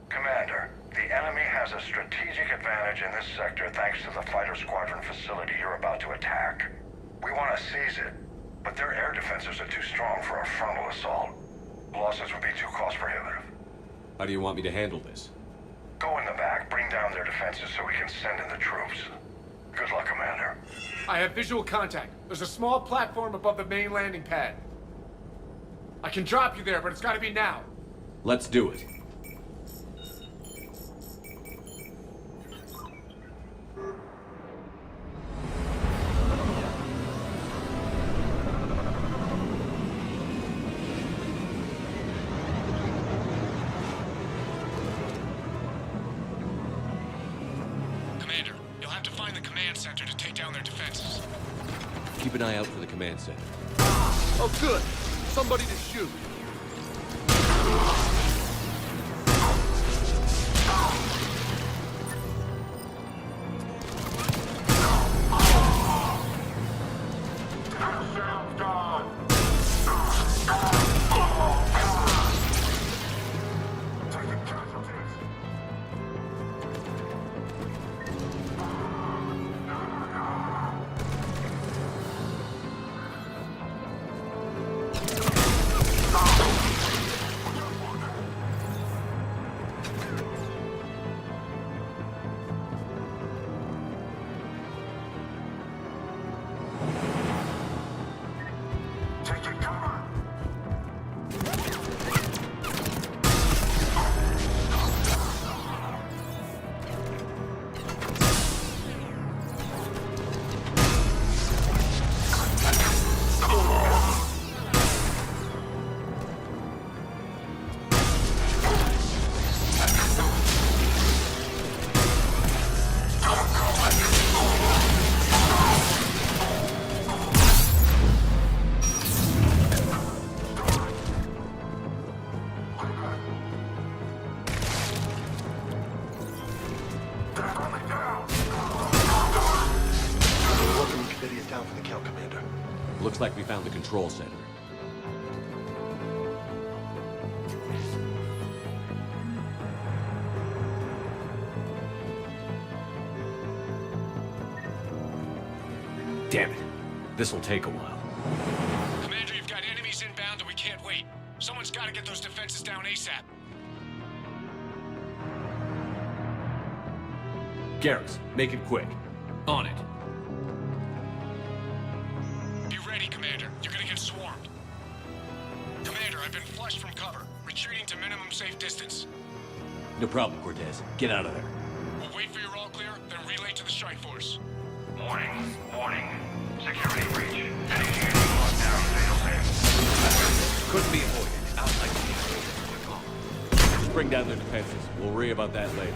Commander, the enemy has a strategic advantage in this sector thanks to the fighter squadron facility you're about to attack. We want to seize it, but their air defenses are too strong for a frontal assault. Losses would be too cost prohibitive. How do you want me to handle this? Go in the back, bring down their defenses so we can send in the troops. Good luck, Commander. I have visual contact. There's a small platform above the main landing pad. I can drop you there, but it's gotta be now. Let's do it. Commander, you'll have to find the command center to take down their defenses. Keep an eye out for the command center. Oh, good. Somebody to shoot. Looks like we found the control center. Damn it. This'll take a while. Commander, you've got enemies inbound and we can't wait. Someone's got to get those defenses down ASAP. Garrus, make it quick. On it. Be ready, Commander. You're gonna get swarmed. Commander, I've been flushed from cover. Retreating to minimum safe distance. No problem, Cortez. Get out of there. We'll wait for your all clear, then relay to the strike force. Warning, warning. Security breach. Initiating lockdown, fatal safe. Couldn't be avoided. Outside the Just bring down their defenses. We'll worry about that later.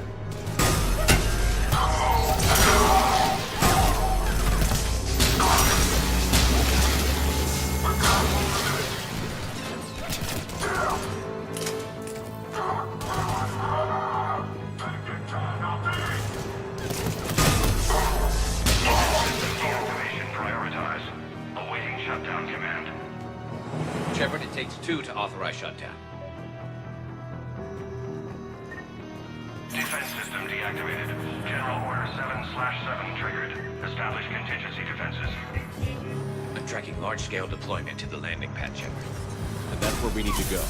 Deactivation prioritized. Awaiting shutdown command. Shepard, it takes 2 to authorize shutdown. Defense system deactivated. General Order 7/7 triggered. Establish contingency defenses. I'm tracking large-scale deployment to the landing pad, Shepard. And that's where we need to go.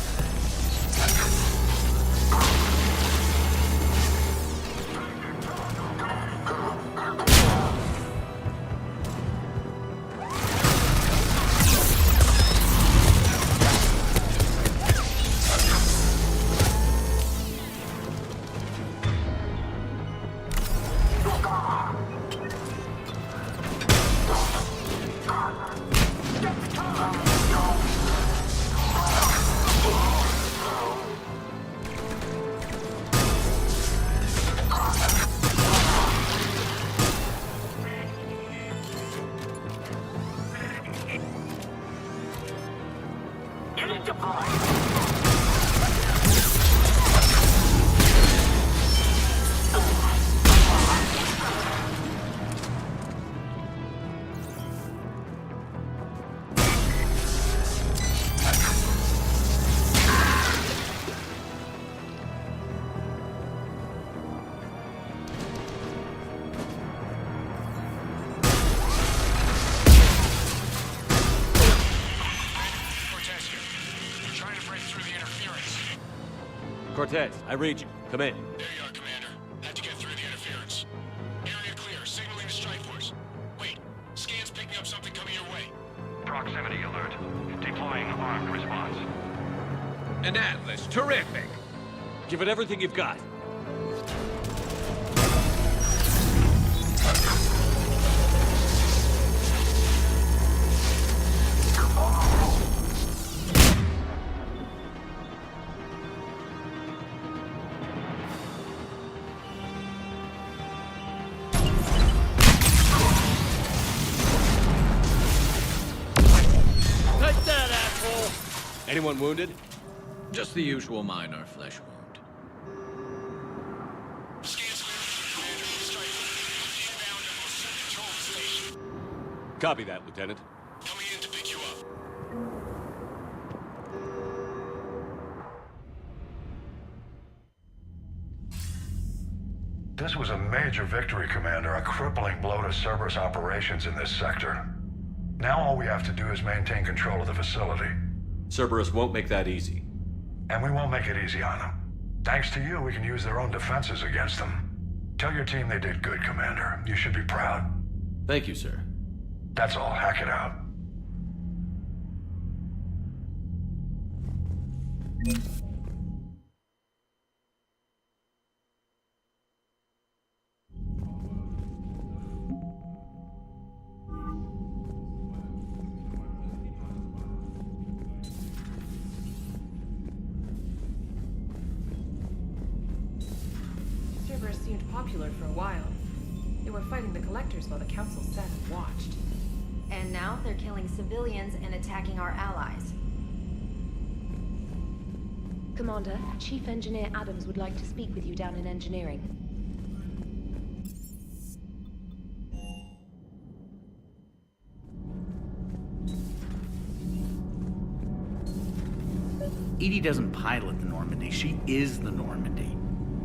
Cortez, I read you. Come in. There you are, Commander. Had to get through the interference. Area clear, signaling the strike force. Wait, scan's picking up something coming your way. Proximity alert. Deploying armed response. An Atlas, terrific! Give it everything you've got. Take that, asshole! Anyone wounded? Just the usual minor flesh wound. Scan's clear, Commander. Strike force inbound and will soon control the station. Copy that, Lieutenant. Coming in to pick you up. This was a major victory, Commander. A crippling blow to Cerberus operations in this sector. Now all we have to do is maintain control of the facility. Cerberus won't make that easy. And we won't make it easy on them. Thanks to you, we can use their own defenses against them. Tell your team they did good, Commander. You should be proud. Thank you, sir. That's all. Hack it out. Cerberus seemed popular for a while. They were fighting the Collectors while the Council sat and watched. And now they're killing civilians and attacking our allies. Commander, Chief Engineer Adams would like to speak with you down in engineering. Edie doesn't pilot the Normandy, she is the Normandy.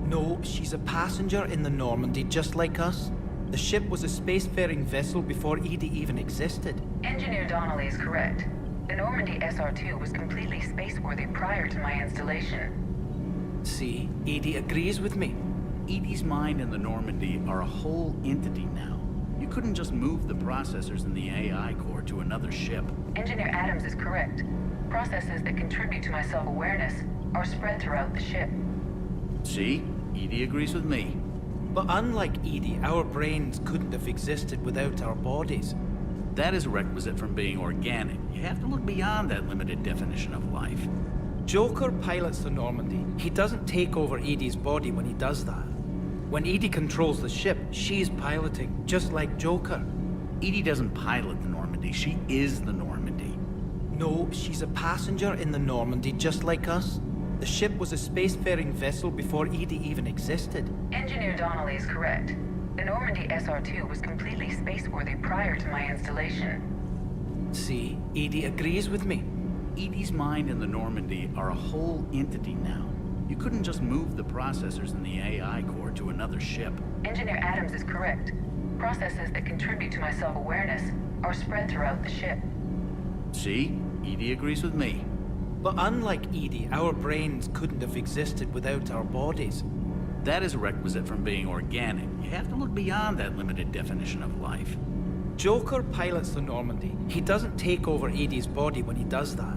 No, she's a passenger in the Normandy, just like us. The ship was a spacefaring vessel before Edie even existed. Engineer Donnelly is correct. The Normandy SR-2 was completely spaceworthy prior to my installation. See, Edie agrees with me. Edie's mind and the Normandy are a whole entity now. You couldn't just move the processors in the AI core to another ship. Engineer Adams is correct. Processes that contribute to my self-awareness are spread throughout the ship. See? Edie agrees with me. But unlike Edie, our brains couldn't have existed without our bodies. That is a requisite from being organic. You have to look beyond that limited definition of life. Joker pilots the Normandy. He doesn't take over Edie's body when he does that. When Edie controls the ship, she's piloting, just like Joker. Edie doesn't pilot the Normandy, she is the Normandy. No, she's a passenger in the Normandy, just like us. The ship was a spacefaring vessel before Edie even existed. Engineer Donnelly is correct. The Normandy SR-2 was completely spaceworthy prior to my installation. See, Edie agrees with me. Edie's mind and the Normandy are a whole entity now. You couldn't just move the processors in the AI core to another ship. Engineer Adams is correct. Processes that contribute to my self-awareness are spread throughout the ship. See? Edie agrees with me. But unlike Edie, our brains couldn't have existed without our bodies. That is a requisite from being organic. You have to look beyond that limited definition of life. Joker pilots the Normandy. He doesn't take over Edie's body when he does that.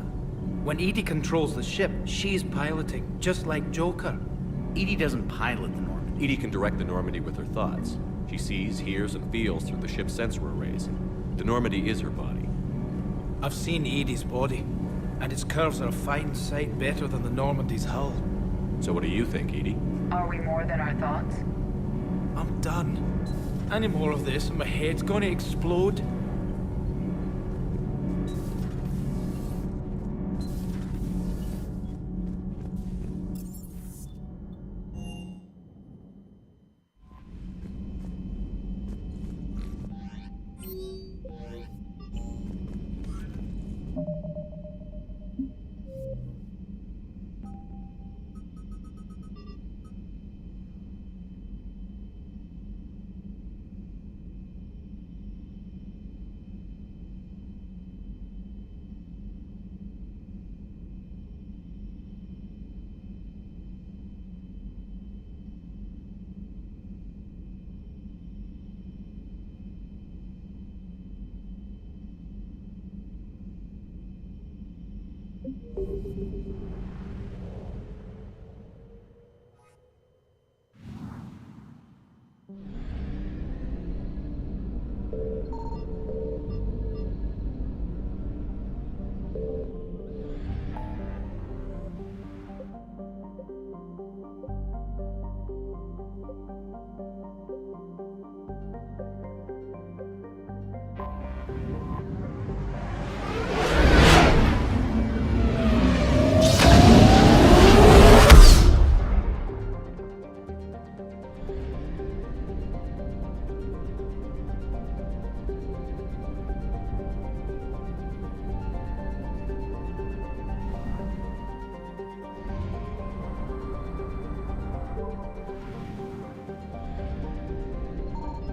When Edie controls the ship, she's piloting, just like Joker. Edie doesn't pilot the Normandy. Edie can direct the Normandy with her thoughts. She sees, hears, and feels through the ship's sensor arrays. The Normandy is her body. I've seen Edie's body, and its curves are a fine sight better than the Normandy's hull. So what do you think, Edie? Are we more than our thoughts? I'm done. Any more of this and my head's gonna explode.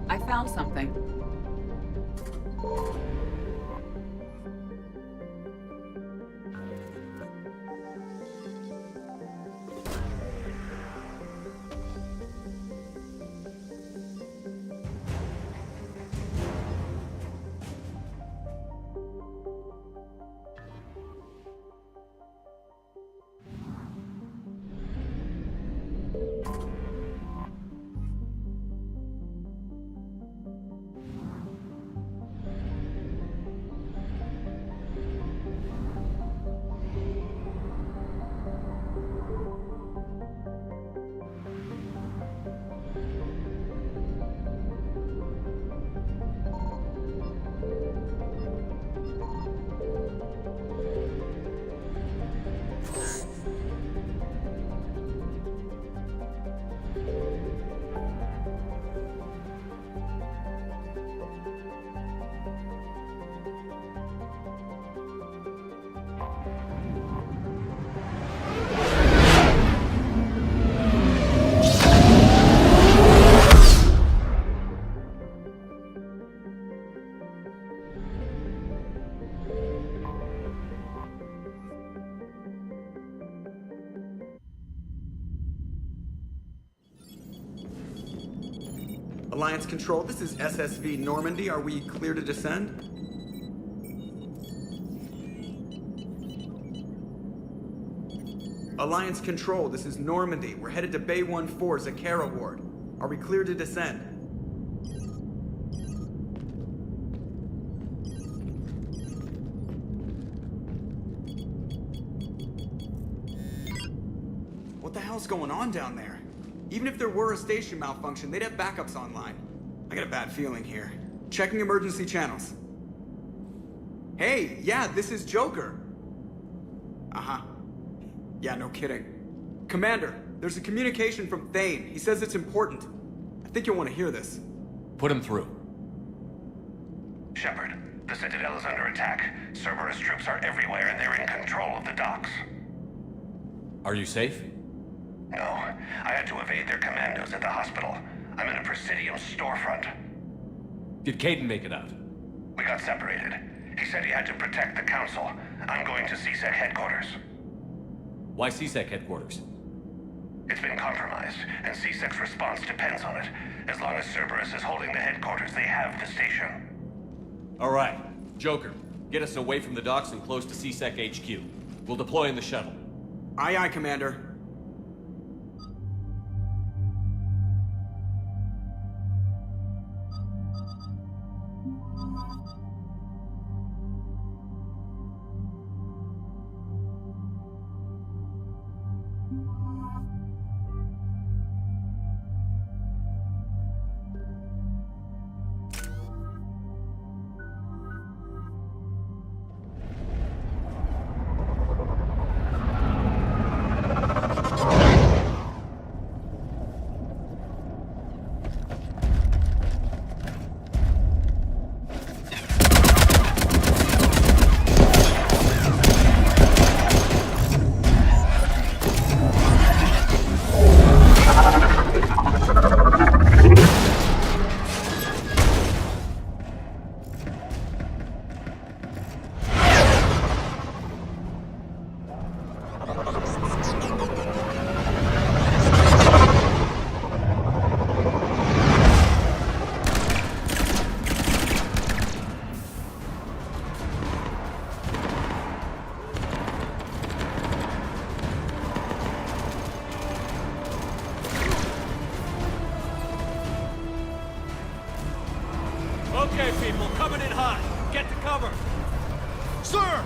I found something. Alliance Control, this is SSV Normandy. Are we clear to descend? Alliance Control, this is Normandy. We're headed to Bay 1-4, Zakara Ward. Are we clear to descend? What the hell's going on down there? Even if there were a station malfunction, they'd have backups online. I got a bad feeling here. Checking emergency channels. Hey, yeah, this is Joker. Uh-huh. Yeah, no kidding. Commander, there's a communication from Thane. He says it's important. I think you'll want to hear this. Put him through. Shepard, the Citadel is under attack. Cerberus troops are everywhere and they're in control of the docks. Are you safe? No, I had to evade their commandos at the hospital. I'm in a Presidium storefront. Did Caden make it out? We got separated. He said he had to protect the Council. I'm going to CSEC headquarters. Why CSEC headquarters? It's been compromised, and CSEC's response depends on it. As long as Cerberus is holding the headquarters, they have the station. All right. Joker, get us away from the docks and close to CSEC HQ. We'll deploy in the shuttle. Aye, aye, Commander. Okay, people, coming in hot. Get to cover. Sir!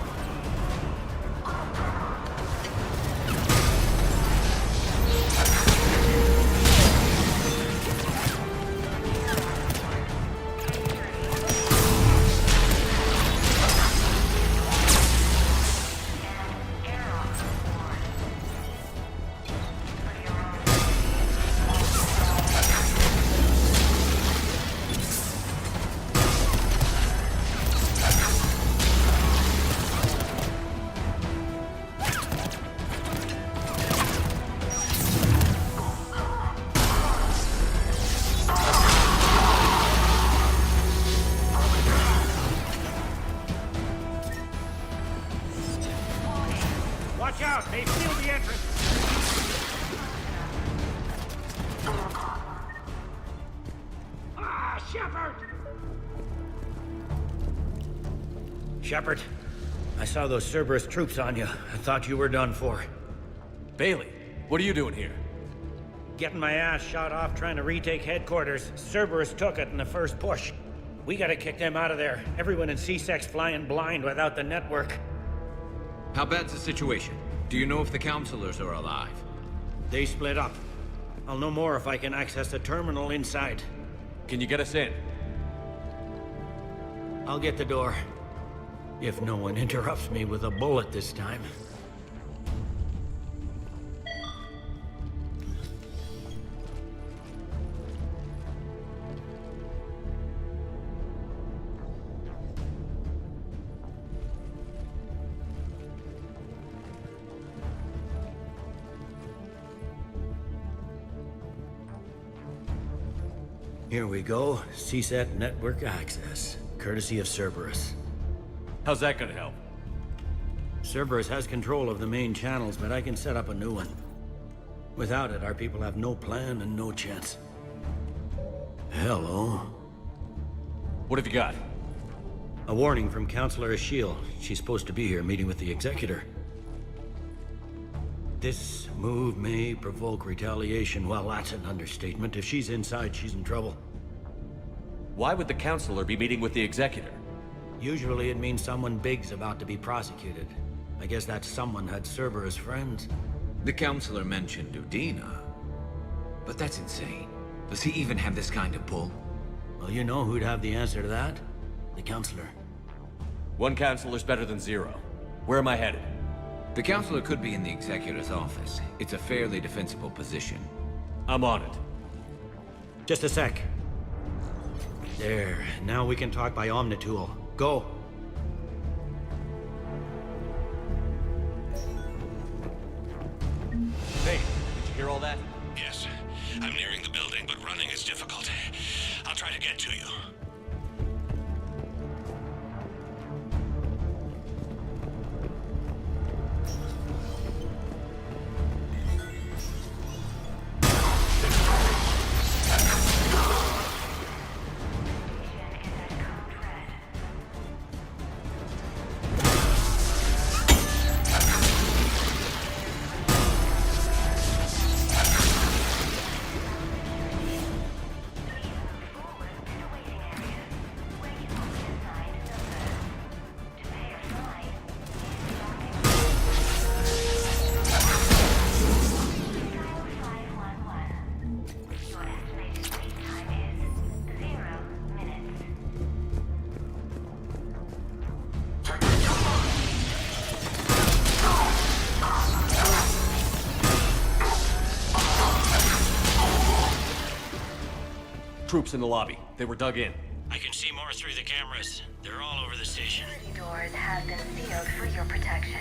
Watch out! They sealed the entrance! Ah, Shepard! Shepard, I saw those Cerberus troops on you. I thought you were done for. Bailey, what are you doing here? Getting my ass shot off trying to retake headquarters. Cerberus took it in the first push. We gotta kick them out of there. Everyone in CSEC's flying blind without the network. How bad's the situation? Do you know if the counselors are alive? They split up. I'll know more if I can access the terminal inside. Can you get us in? I'll get the door. If no one interrupts me with a bullet this time. Here we go. CSET network access, courtesy of Cerberus. How's that gonna help? Cerberus has control of the main channels, but I can set up a new one. Without it, our people have no plan and no chance. Hello. What have you got? A warning from Counselor Ashiel. She's supposed to be here meeting with the Executor. This move may provoke retaliation. Well, that's an understatement. If she's inside, she's in trouble. Why would the Counselor be meeting with the Executor? Usually it means someone big's about to be prosecuted. I guess that someone had Cerberus friends. The Counselor mentioned Udina. But that's insane. Does he even have this kind of pull? Well, you know who'd have the answer to that? The Counselor. One Counselor's better than zero. Where am I headed? The Counselor could be in the Executor's office. It's a fairly defensible position. I'm on it. Just a sec. There. Now we can talk by Omnitool. Go. Hey, did you hear all that? Yes. I'm nearing the building, but running is difficult. I'll try to get to you. Troops in the lobby. They were dug in. I can see more through the cameras. They're all over the station. Security doors have been sealed for your protection.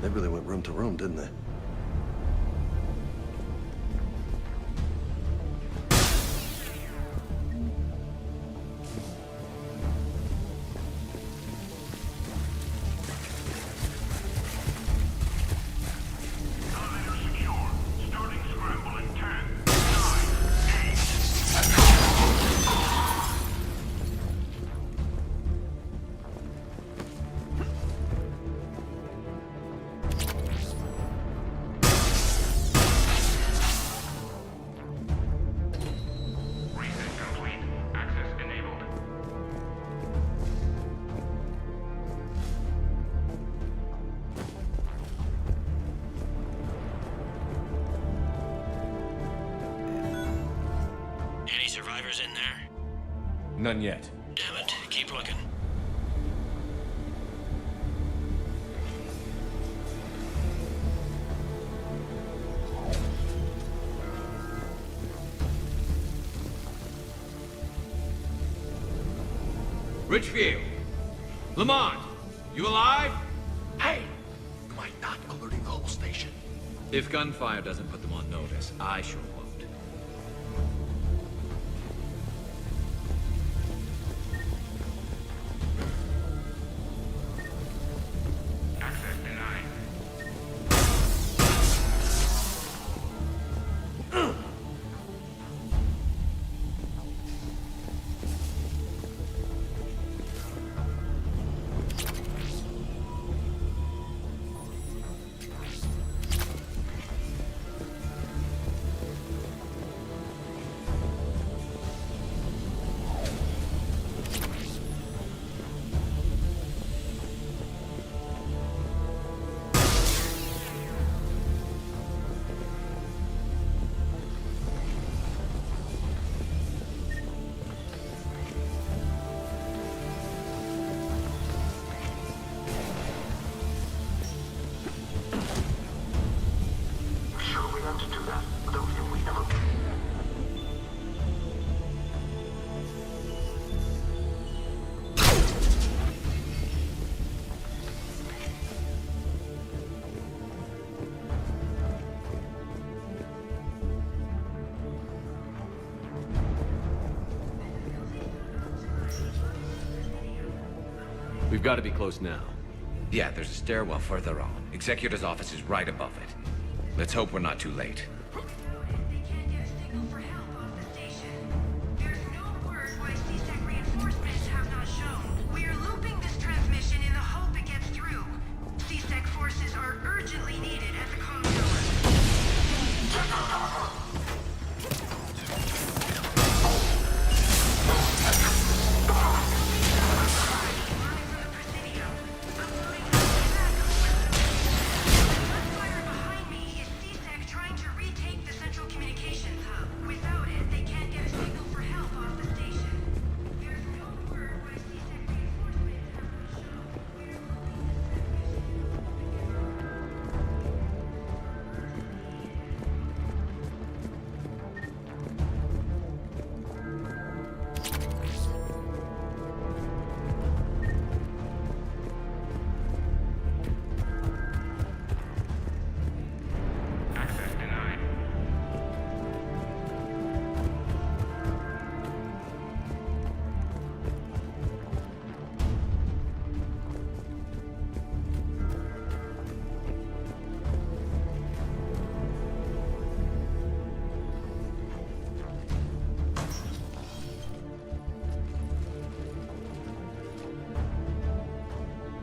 They really went room to room, didn't they? Any survivors in there? None yet. Damn it. Keep looking. Richfield! Lamont! You alive? Hey! You might not If gunfire doesn't put them on notice, I sure won't. Access denied. We've got to be close now. Yeah, there's a stairwell further on. Executor's office is right above it. Let's hope we're not too late.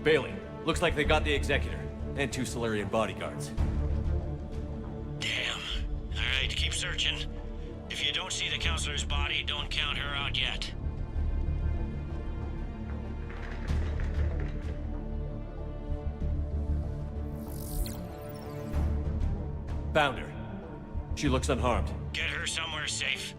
Bailey, looks like they got the Executor, and 2 Solarian bodyguards. Damn. Alright, keep searching. If you don't see the counselor's body, don't count her out yet. Found her. She looks unharmed. Get her somewhere safe.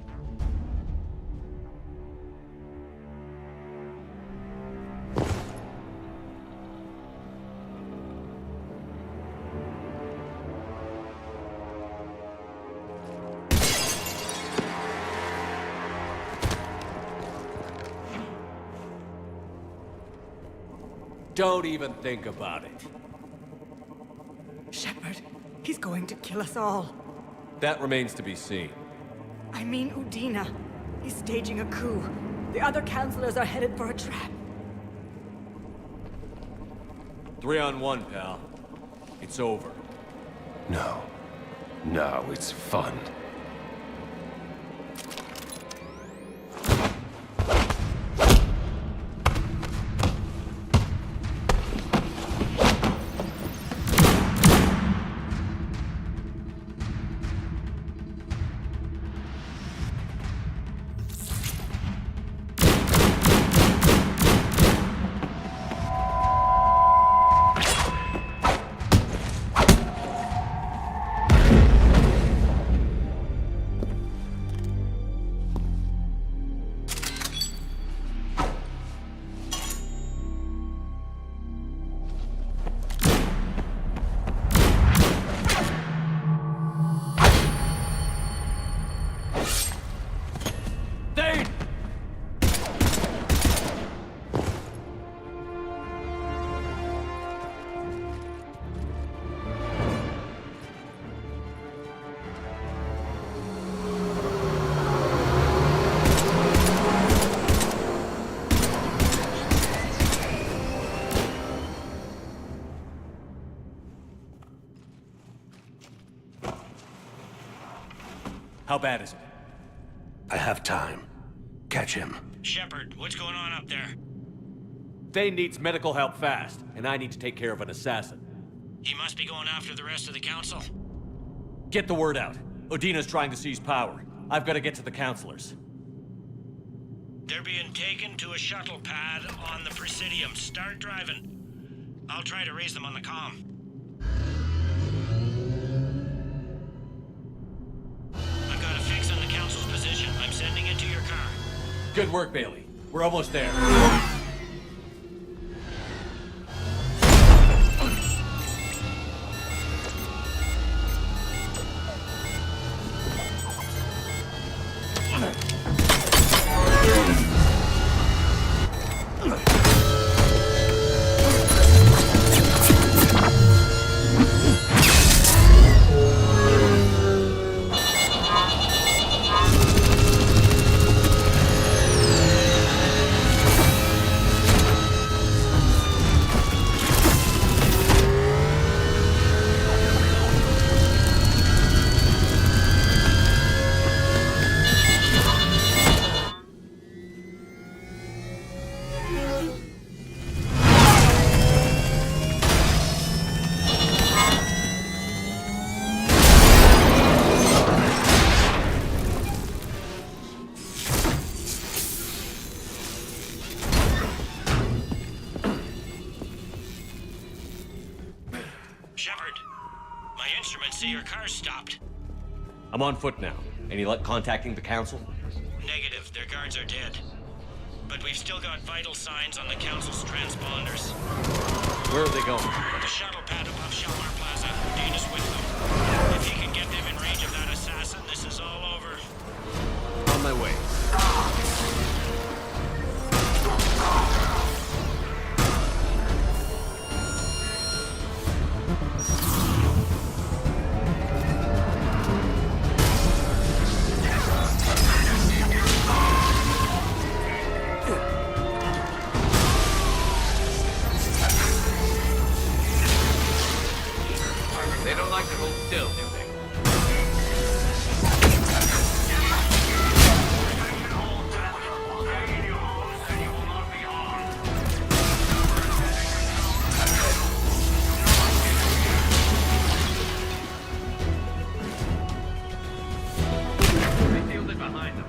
Don't even think about it. Shepard, he's going to kill us all. That remains to be seen. I mean Udina. He's staging a coup. The other counselors are headed for a trap. 3-on-1, pal. It's over. No. No, it's fun. How bad is it? I have time. Catch him. Shepard, what's going on up there? Dane needs medical help fast, and I need to take care of an assassin. He must be going after the rest of the council. Get the word out. Udina's trying to seize power. I've got to get to the counselors. They're being taken to a shuttle pad on the Presidium. Start driving. I'll try to raise them on the comm. I've got a fix on the council's position. I'm sending it to your car. Good work, Bailey. We're almost there. Shepard, my instruments say your car's stopped. I'm on foot now. Any luck contacting the council? Negative, their guards are dead. But we've still got vital signs on the council's transponders. Where are they going? The shuttle pad above Shalmar Plaza. Dane is with them. If he can get them in range of that assassin, this is all over. On my way. They don't like to hold still, do they? They fielded behind them.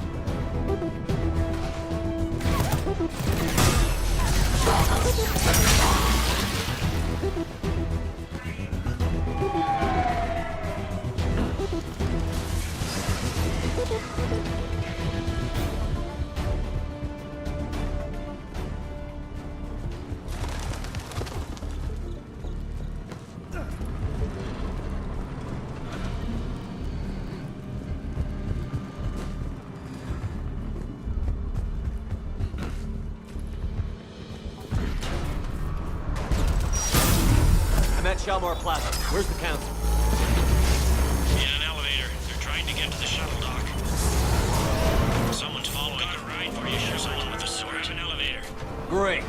I'm at Shalmar Plaza. Where's the council? In an elevator. They're trying to get to the shuttle dock. Someone's following a ride for you. Sure, someone with a sword. Grab an elevator. Great.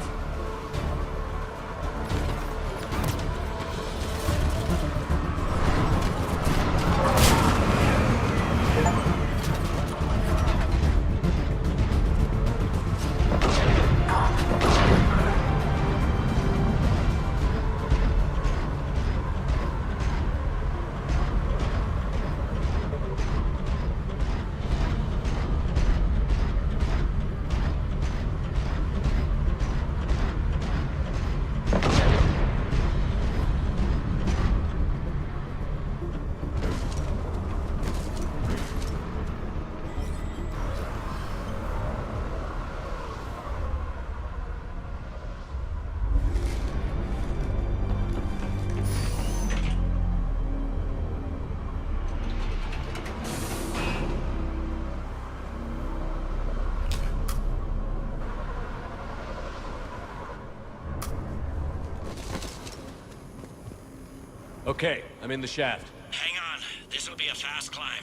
Okay, I'm in the shaft. Hang on. This'll be a fast climb.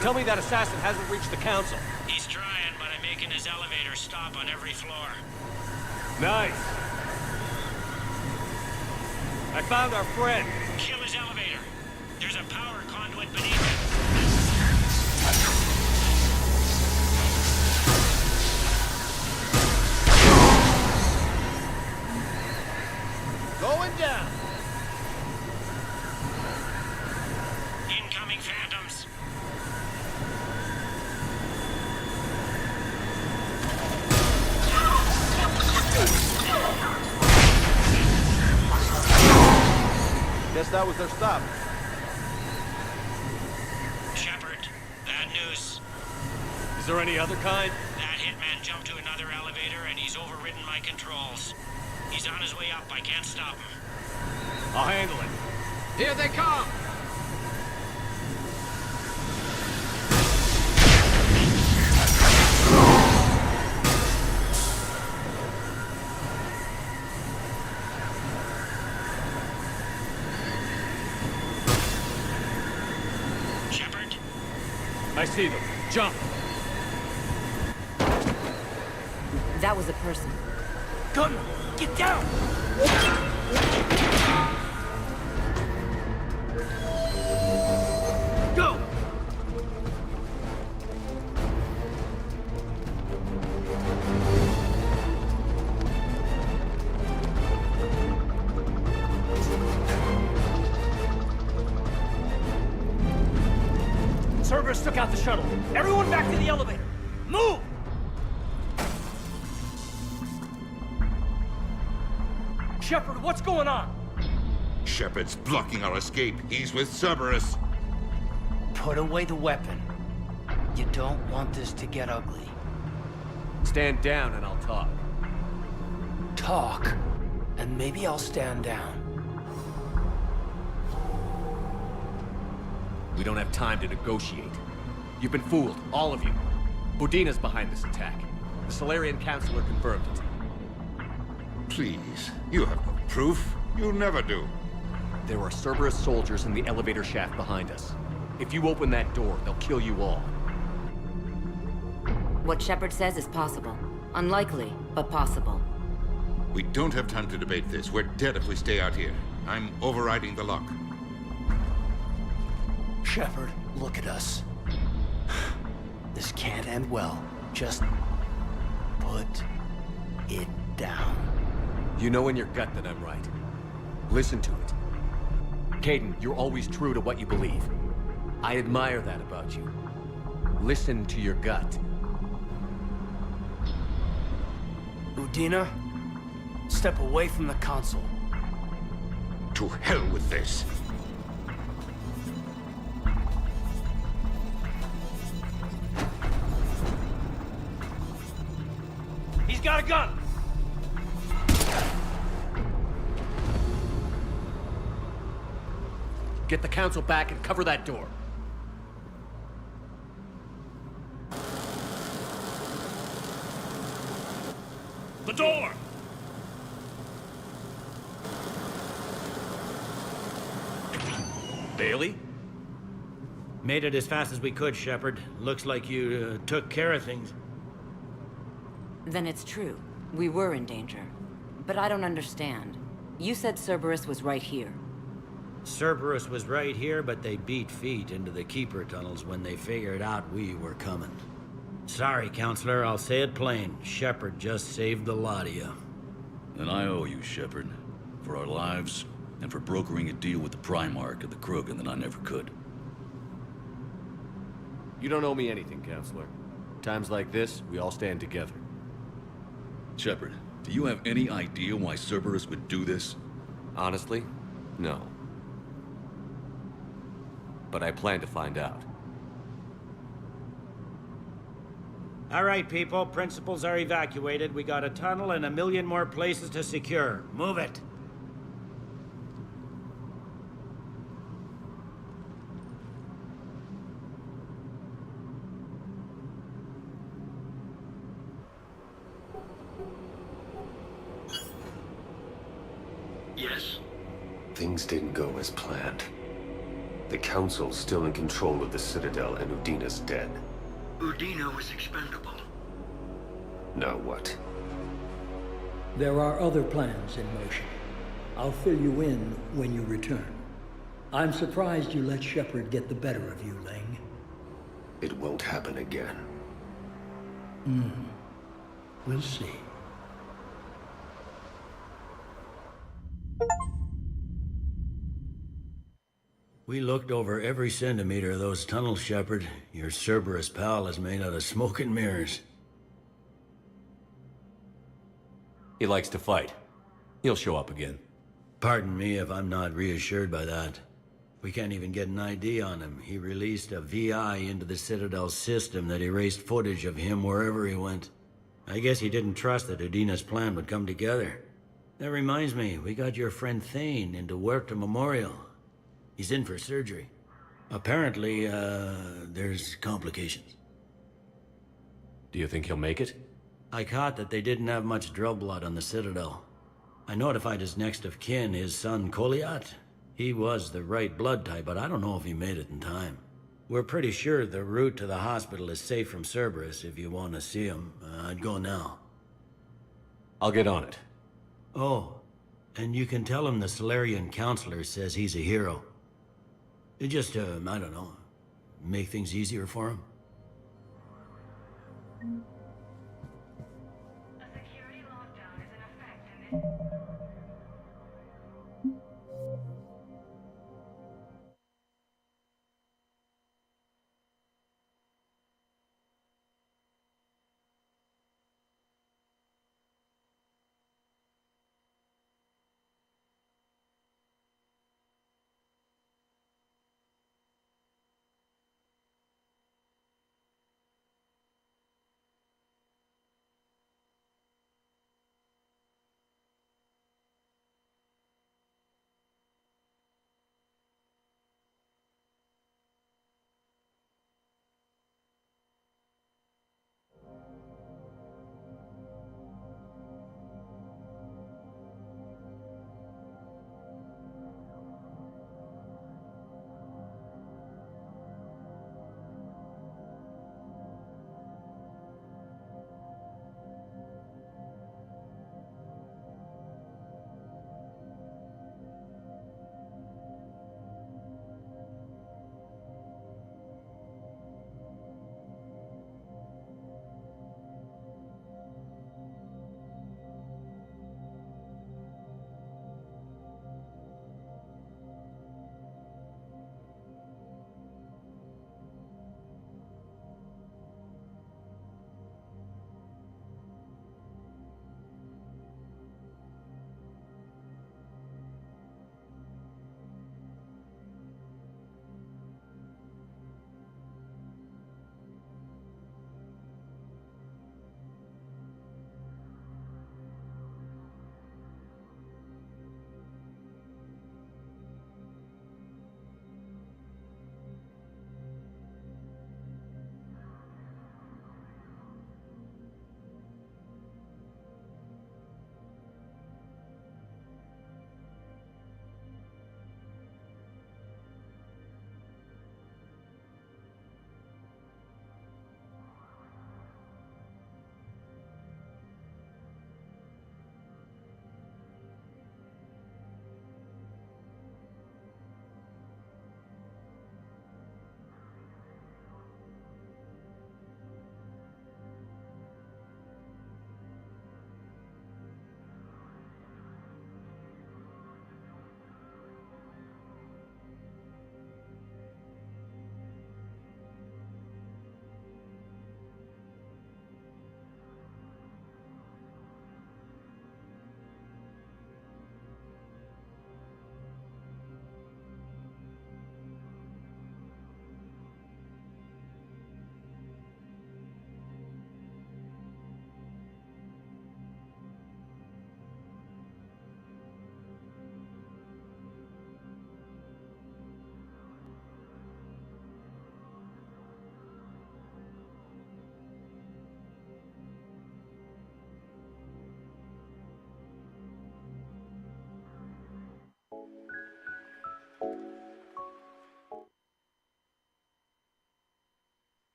Tell me that assassin hasn't reached the council. He's trying, but I'm making his elevator stop on every floor. Nice. I found our friend. Kill his elevator. There's a power conduit beneath it. Going down. Incoming phantoms. Guess that was their stop. Shepard, bad news. Is there any other kind? That hitman jumped to another elevator and he's overridden my controls. He's on his way up. I can't stop him. I'll handle it. Here they come! Shepard? I see them. Jump! That was a person. Gunner, get down! Go! Cerberus took out the shuttle. Everyone back to the elevator. Move! Shepard, what's going on? Shepard's blocking our escape. He's with Cerberus. Put away the weapon. You don't want this to get ugly. Stand down and I'll talk. Talk, and maybe I'll stand down. We don't have time to negotiate. You've been fooled, all of you. Udina's behind this attack. The Solarian Councilor confirmed it. Please, you have no proof. You never do. There are Cerberus soldiers in the elevator shaft behind us. If you open that door, they'll kill you all. What Shepard says is possible. Unlikely, but possible. We don't have time to debate this. We're dead if we stay out here. I'm overriding the lock. Shepard, look at us. This can't end well. Just put it down. You know in your gut that I'm right. Listen to it. Caden, you're always true to what you believe. I admire that about you. Listen to your gut. Udina, step away from the console. To hell with this. He's got a gun! Get the council back and cover that door. The door! Bailey? Made it as fast as we could, Shepard. Looks like you took care of things. Then it's true. We were in danger. But I don't understand. You said Cerberus was right here. Cerberus was right here, but they beat feet into the Keeper tunnels when they figured out we were coming. Sorry, Counselor, I'll say it plain. Shepard just saved the lot of you. And I owe you, Shepard. For our lives, and for brokering a deal with the Primarch of the Krogan that I never could. You don't owe me anything, Counselor. Times like this, we all stand together. Shepard, do you have any idea why Cerberus would do this? Honestly, no. But I plan to find out. All right, people. Principals are evacuated. We got a tunnel and 1 million more places to secure. Move it. Yes? Things didn't go as planned. The Council's still in control of the Citadel and Udina's dead. Udina was expendable. Now what? There are other plans in motion. I'll fill you in when you return. I'm surprised you let Shepard get the better of you, Ling. It won't happen again. We'll see. We looked over every centimeter of those tunnels, Shepard. Your Cerberus pal is made out of smoke and mirrors. He likes to fight. He'll show up again. Pardon me if I'm not reassured by that. We can't even get an ID on him. He released a VI into the Citadel system that erased footage of him wherever he went. I guess he didn't trust that Udina's plan would come together. That reminds me, we got your friend Thane into Huerta Memorial. He's in for surgery. Apparently, there's complications. Do you think he'll make it? I caught that they didn't have much drill blood on the Citadel. I notified his next of kin, his son Koliat. He was the right blood type, but I don't know if he made it in time. We're pretty sure the route to the hospital is safe from Cerberus. If you want to see him, I'd go now. I'll get on it. Oh, and you can tell him the Solarian counselor says he's a hero. Just, I don't know, make things easier for him. A security lockdown is in effect in this...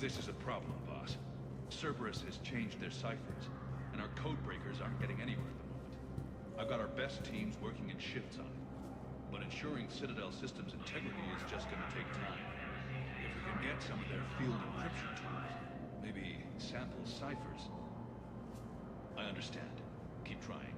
This is a problem, boss. Cerberus has changed their ciphers, and our code breakers aren't getting anywhere at the moment. I've got our best teams working in shifts on it, but ensuring Citadel systems integrity is just gonna take time. If we can get some of their field encryption tools, maybe sample ciphers. I understand. Keep trying.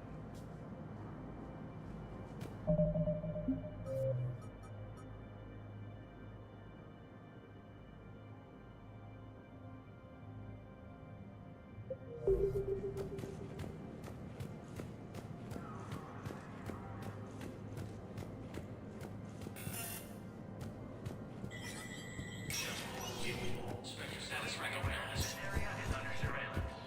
Status recognized. Area is under surveillance.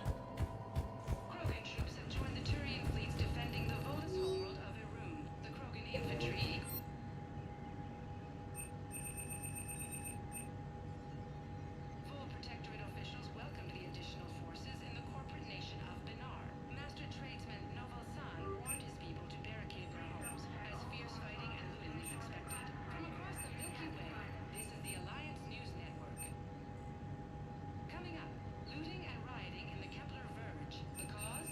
Krogan troops have joined the Turian fleets defending the Volus homeworld of Irun. The Krogan infantry. Full Protectorate officials welcomed the additional forces in the corporate nation of Benar. Master tradesman Noval San warned his people to barricade their homes, as fierce fighting and looting is expected. From across the Milky Way, this is the Alliance News Network. Coming up, looting and rioting in the Kepler Verge. The cause?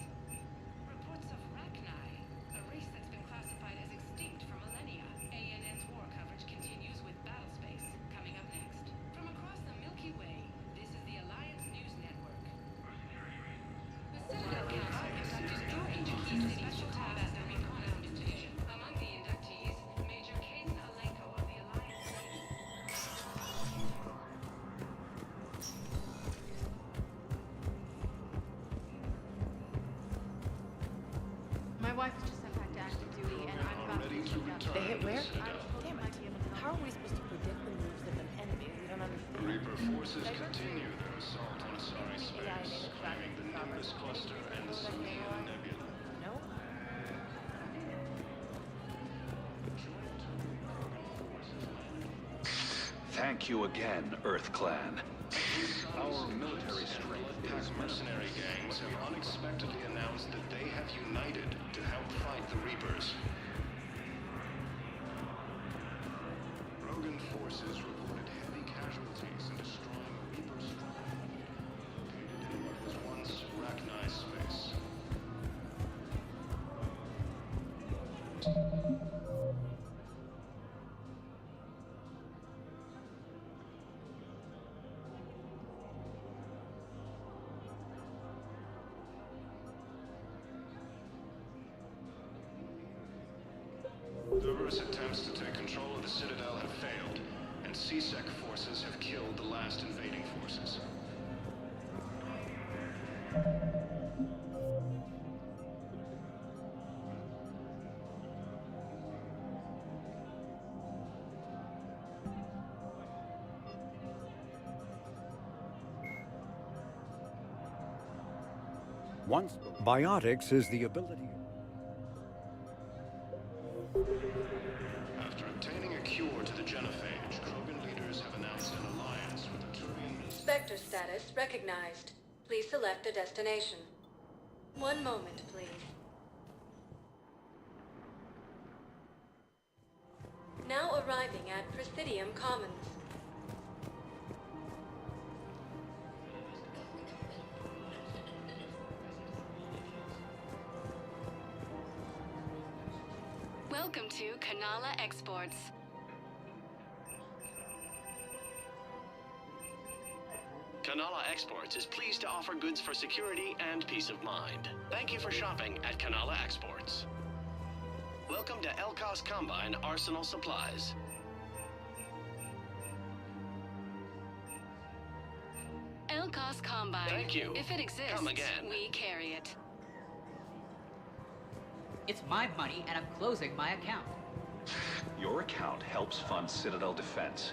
Reports of Rachni, a race that's been classified as extinct for millennia. ANN's war coverage continues with Battlespace, coming up next. From across the Milky Way, this is the Alliance News Network. The Citadel Council conducted interagency special tab at the Recon Division. Among the inductees, Major Caden Alenko of the Alliance Navy. My wife was just sent back to active duty, and I'm about to be shipped out. They hit where? Damn it. How are we supposed to predict the moves of an enemy we don't understand? Reaper forces continue their assault on Asari space, claiming the Nimbus cluster and the Sunian Nebula. No? Thank you again, Earth Clan. Our military strength pack mercenary gangs have unexpectedly announced that they have united to help fight the Reapers. Rogan forces reported heavy casualties in destroying a Reaper stronghold located in what was once Rachni space. Cerberus attempts to take control of the Citadel have failed, and CSEC forces have killed the last invading forces. Once biotics is the ability. After obtaining a cure to the genophage, Krogan leaders have announced an alliance with the Turian... Spectre status recognized. Please select a destination. One moment, please. Now arriving at Presidium Commons. Welcome to Kanala Exports. Kanala Exports is pleased to offer goods for security and peace of mind. Thank you for shopping at Kanala Exports. Welcome to Elkos Combine Arsenal Supplies. Elkos Combine. Thank you. If it exists, Come again. we carry it. It's my money, and I'm closing my account. Your account helps fund Citadel defense.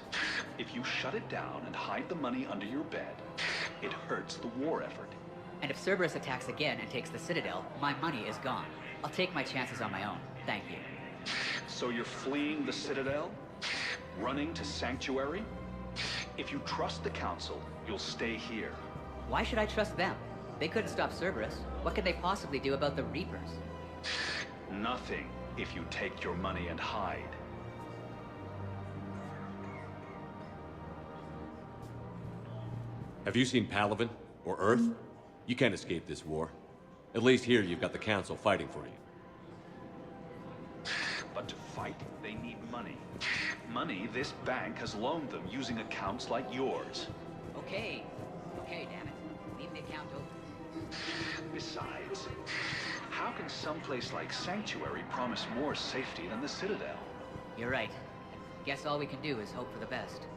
If you shut it down and hide the money under your bed, it hurts the war effort. And if Cerberus attacks again and takes the Citadel, my money is gone. I'll take my chances on my own. Thank you. So you're fleeing the Citadel? Running to Sanctuary? If you trust the Council, you'll stay here. Why should I trust them? They couldn't stop Cerberus. What could they possibly do about the Reapers? Nothing if you take your money and hide. Have you seen Palaven? Or Earth? You can't escape this war. At least here you've got the Council fighting for you. But to fight, they need money. Money this bank has loaned them using accounts like yours. Okay, damn it. Leave the account open. Besides, how can someplace like Sanctuary promise more safety than the Citadel? You're right. Guess all we can do is hope for the best.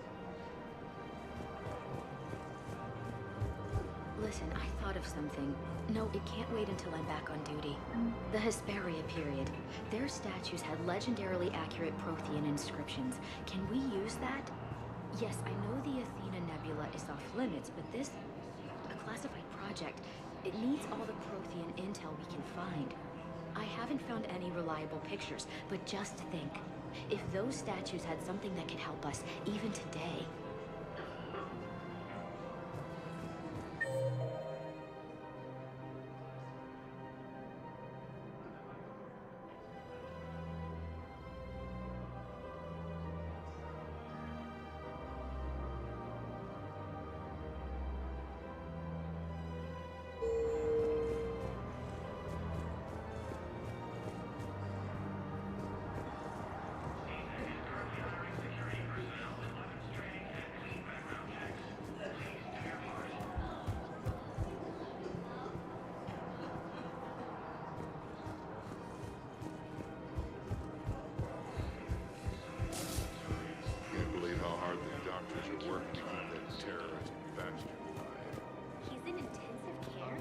Listen, I thought of something. No, it can't wait until I'm back on duty. The Hesperia period. Their statues had legendarily accurate Prothean inscriptions. Can we use that? Yes, I know the Athena Nebula is off limits, but this... a classified project. It needs all the Prothean intel we can find. I haven't found any reliable pictures, but just think. If those statues had something that could help us, even today... Can't believe how hard the doctors are working to keep that terrorist bastard alive. He's in intensive care?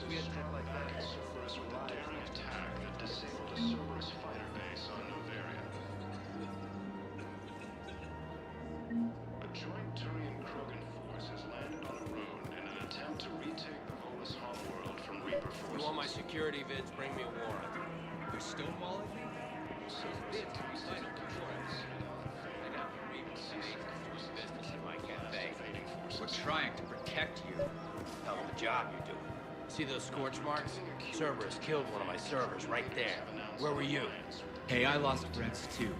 We had to like that. Cerberus with a daring attack that disabled a Cerberus fighter base on Noveria. A joint Turian-Krogan force has landed on a road in an attempt to retake the Volus Homeworld from Reaper forces. You want my security vids? Bring me a warrant. You're stonewalling me? Cerberus attempts to control the Citadel. I got the Reapers and agents doing business in my cafe. We're trying to protect you. Hell of a job you're doing. See those scorch marks? Cerberus killed one of my servers right there. Where were you? Hey, I lost friends too.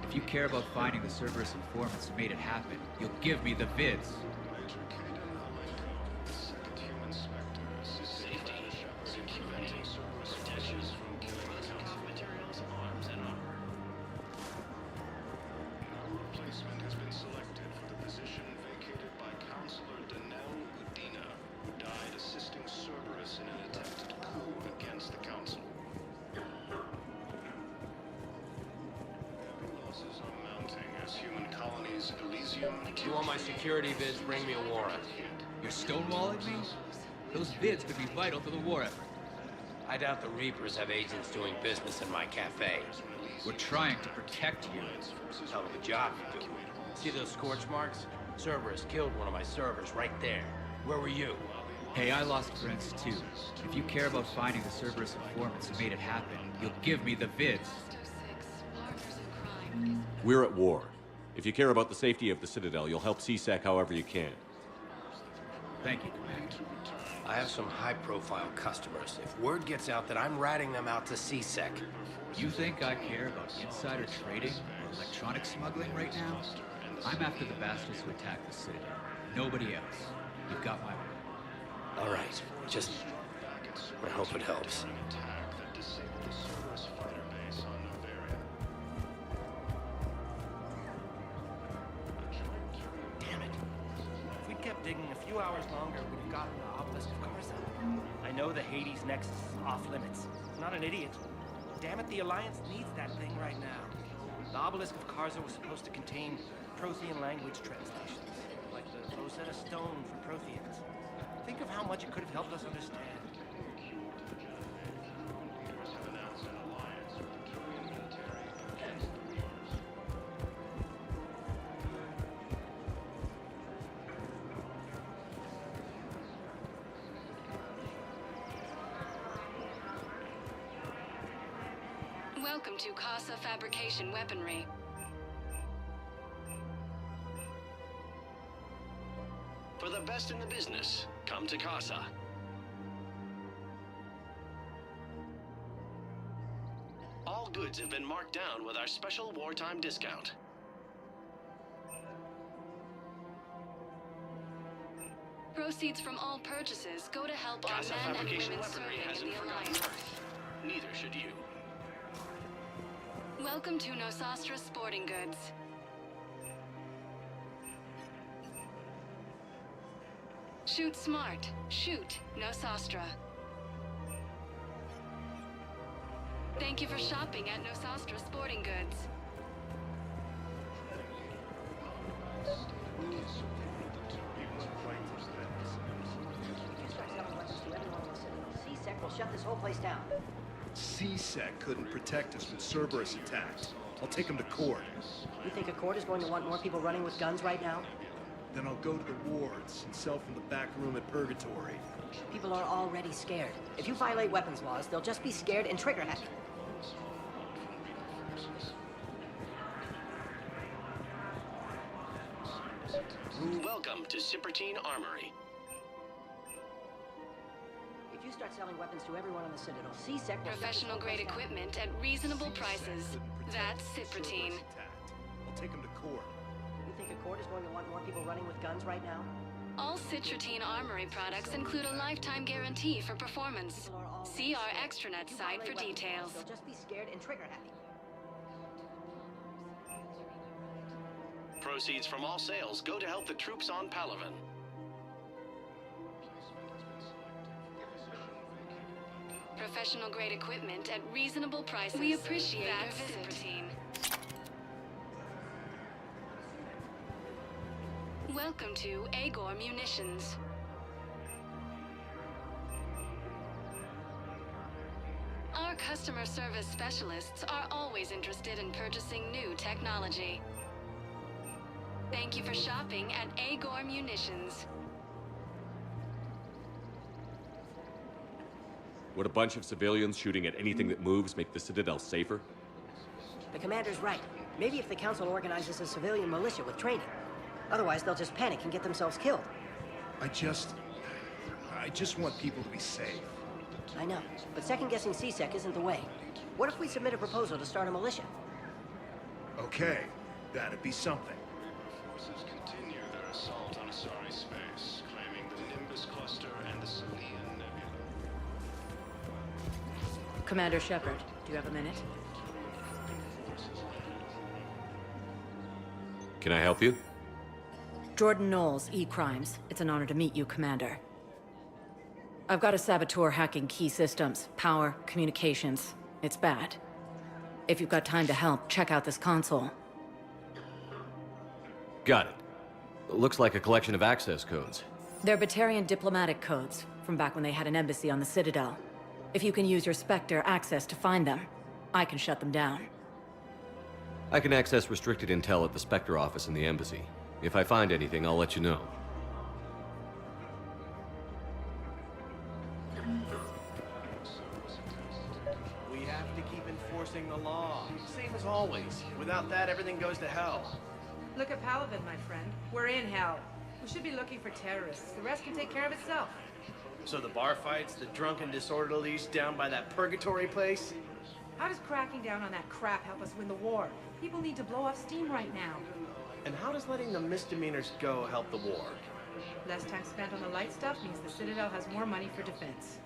If you care about finding the Cerberus informants who made it happen, you'll give me the vids. You want my security vids? Bring me a warrant. You're stonewalling me? Those vids could be vital to the war effort. I doubt the Reapers have agents doing business in my cafe. We're trying to protect you. Hell of a job you do. See those scorch marks? Cerberus killed one of my servers right there. Where were you? Hey, I lost friends too. If you care about finding the Cerberus informants who made it happen, you'll give me the vids. We're at war. If you care about the safety of the Citadel, you'll help CSEC however you can. Thank you, Commander. I have some high-profile customers. If word gets out that I'm ratting them out to CSEC... You think I care about insider trading or electronic smuggling right now? I'm after the bastards who attacked the Citadel. Nobody else. You've got my word. All right. Just... I hope it helps. Digging a few hours longer, we'd have gotten the obelisk of Karza. I know the Hades Nexus is off limits. I'm not an idiot. Damn it, the Alliance needs that thing right now. The obelisk of Karza was supposed to contain Prothean language translations, like the Rosetta Stone for Protheans. Think of how much it could have helped us understand. Welcome to Casa Fabrication Weaponry. For the best in the business, come to Casa. goods have been marked down with our special wartime discount. Proceeds from all purchases go to help our Casa men and Fabrication women Weaponry serving in hasn't the forgotten Alliance. Earth. Neither should you. Welcome to Nosastra Sporting Goods. Shoot smart. Shoot Nosastra. Thank you for shopping at Nosastra Sporting Goods. C-Sec will shut this whole place down. C-Sec couldn't protect us when Cerberus attacked. I'll take him to court. You think a court is going to want more people running with guns right now? Then I'll go to the wards and sell from the back room at Purgatory. People are already scared. If you violate weapons laws, they'll just be scared and trigger happy. Welcome to Shepard Armory. If you start selling weapons to everyone on the Citadel, C-Sec will... Professional grade equipment at reasonable prices. That's Cypratine. I'll take him to court. You think a court is going to want more people running with guns right now? All Cypratine Armory products include a lifetime guarantee for performance. See our extranet site for details. They'll just be scared and trigger happy. Proceeds from all sales go to help the troops on Palaven. Professional grade equipment at reasonable prices. We appreciate your visit. Cypratine. Welcome to Agor Munitions. Our customer service specialists are always interested in purchasing new technology. Thank you for shopping at Agor Munitions. Would a bunch of civilians shooting at anything that moves make the Citadel safer? The commander's right. Maybe if the Council organizes a civilian militia with training. Otherwise, they'll just panic and get themselves killed. I just want people to be safe. I know, but second-guessing C-Sec isn't the way. What if we submit a proposal to start a militia? Okay, that'd be something. Forces continue their assault on Asari space, claiming the Nimbus cluster and the Salian Nebula. Commander Shepard, do you have a minute? Can I help you? Jordan Knowles, E-Crimes. It's an honor to meet you, Commander. I've got a saboteur hacking key systems, power, communications. It's bad. If you've got time to help, check out this console. Got it. Looks like a collection of access codes. They're Batarian diplomatic codes, from back when they had an embassy on the Citadel. If you can use your Spectre access to find them, I can shut them down. I can access restricted intel at the Spectre office in the embassy. If I find anything, I'll let you know. We have to keep enforcing the law. Same as always. Without that, everything goes to hell. Look at Palaven, my friend. We're in hell. We should be looking for terrorists. The rest can take care of itself. So the bar fights, the drunken disorderlies down by that purgatory place? How does cracking down on that crap help us win the war? People need to blow off steam right now. And how does letting the misdemeanors go help the war? Less time spent on the light stuff means the Citadel has more money for defense.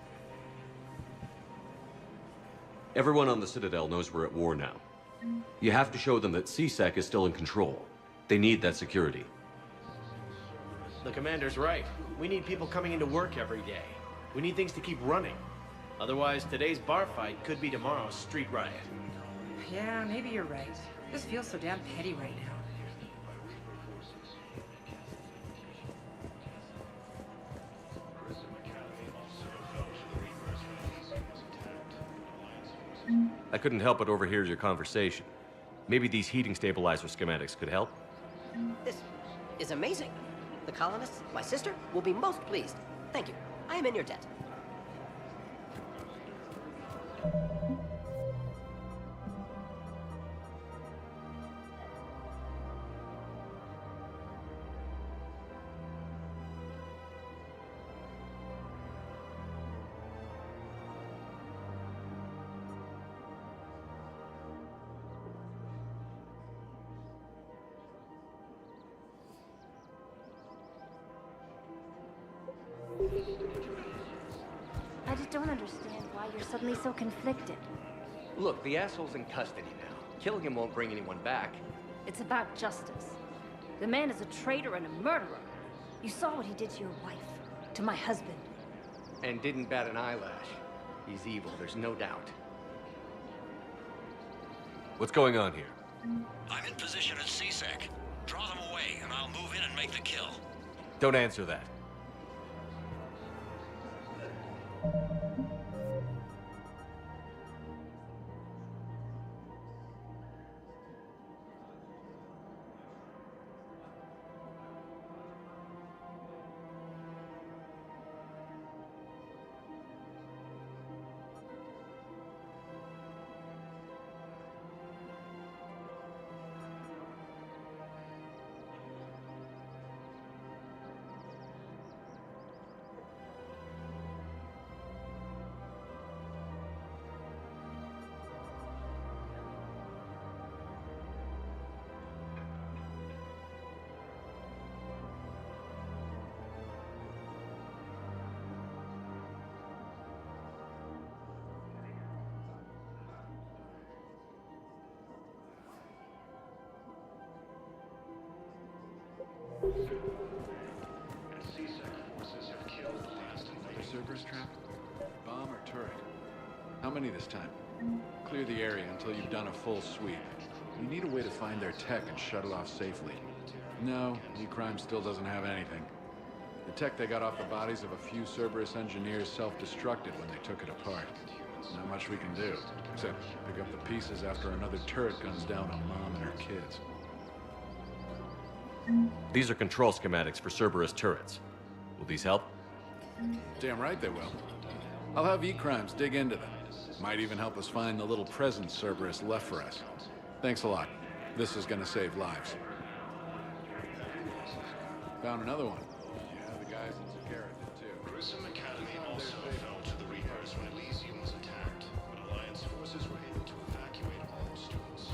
Everyone on the Citadel knows we're at war now. You have to show them that C-Sec is still in control. They need that security. The commander's right. We need people coming into work every day. We need things to keep running. Otherwise, today's bar fight could be tomorrow's street riot. Yeah, maybe you're right. This feels so damn petty right now. I couldn't help but overhear your conversation. Maybe these heating stabilizer schematics could help? This is amazing. The colonists, my sister, will be most pleased. Thank you. I am in your debt. don't understand why you're suddenly so conflicted. Look, the asshole's in custody now. Killing him won't bring anyone back. It's about justice. The man is a traitor and a murderer. You saw what he did to your wife, to my husband. And didn't bat an eyelash. He's evil, there's no doubt. What's going on here? I'm in position at CSEC. Draw them away, and I'll move in and make the kill. Don't answer that. Forces have killed the last another Cerberus trap? Bomb or turret? How many this time? Clear the area until you've done a full sweep. We need a way to find their tech and shut it off safely. No, E-Crime still doesn't have anything. The tech they got off the bodies of a few Cerberus engineers self-destructed when they took it apart. Not much we can do, except pick up the pieces after another turret guns down on Mom and her kids. These are control schematics for Cerberus turrets. Will these help? Damn right they will. I'll have E-Crimes dig into them. Might even help us find the little present Cerberus left for us. Thanks a lot. This is gonna save lives. Found another one. Yeah, the guys in Zakara did too. Grissom Academy also fell to the Reapers when Elysium was attacked, but Alliance forces were able to evacuate all students.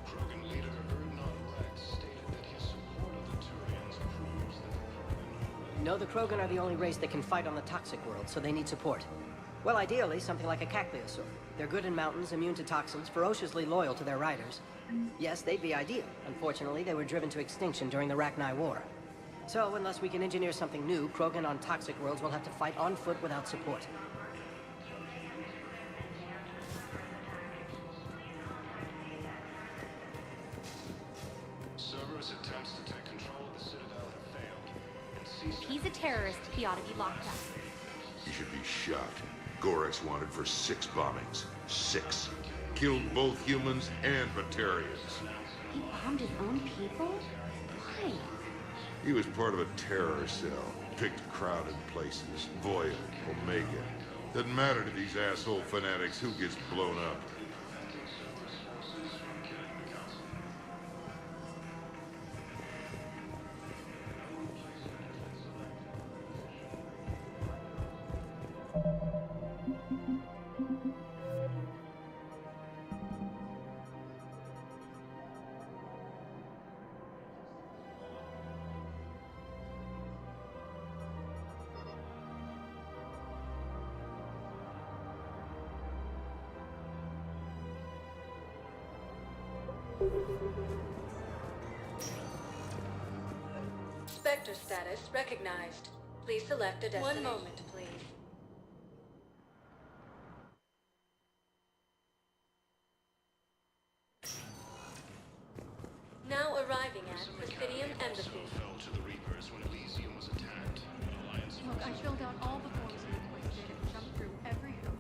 Krogan leader Erdnot Rex stated that his support of the Turians proves that No, the Krogan are the only race that can fight on the toxic world, so they need support. Well, ideally, something like a Cacliosaur. They're good in mountains, immune to toxins, ferociously loyal to their riders. Yes, they'd be ideal. Unfortunately, they were driven to extinction during the Rachni War. So, unless we can engineer something new, Krogan on toxic worlds will have to fight on foot without support. Cerberus attempts to take control of the Citadel have failed, and If he's a terrorist, he ought to be locked up. He should be shot. Gorex wanted for 6 bombings. 6. Killed both humans and Batarians. He bombed his own people? Why? He was part of a terror cell. Picked crowded places. Void, Omega. Doesn't matter to these asshole fanatics who gets blown up. Spectre status recognized. Please select a destination. 1 moment, please. Now arriving at Presidium Embassy. fell to the Reapers when Elysium was attacked, but Alliance Look, I filled out all the forms you requested and jumped through every hoop.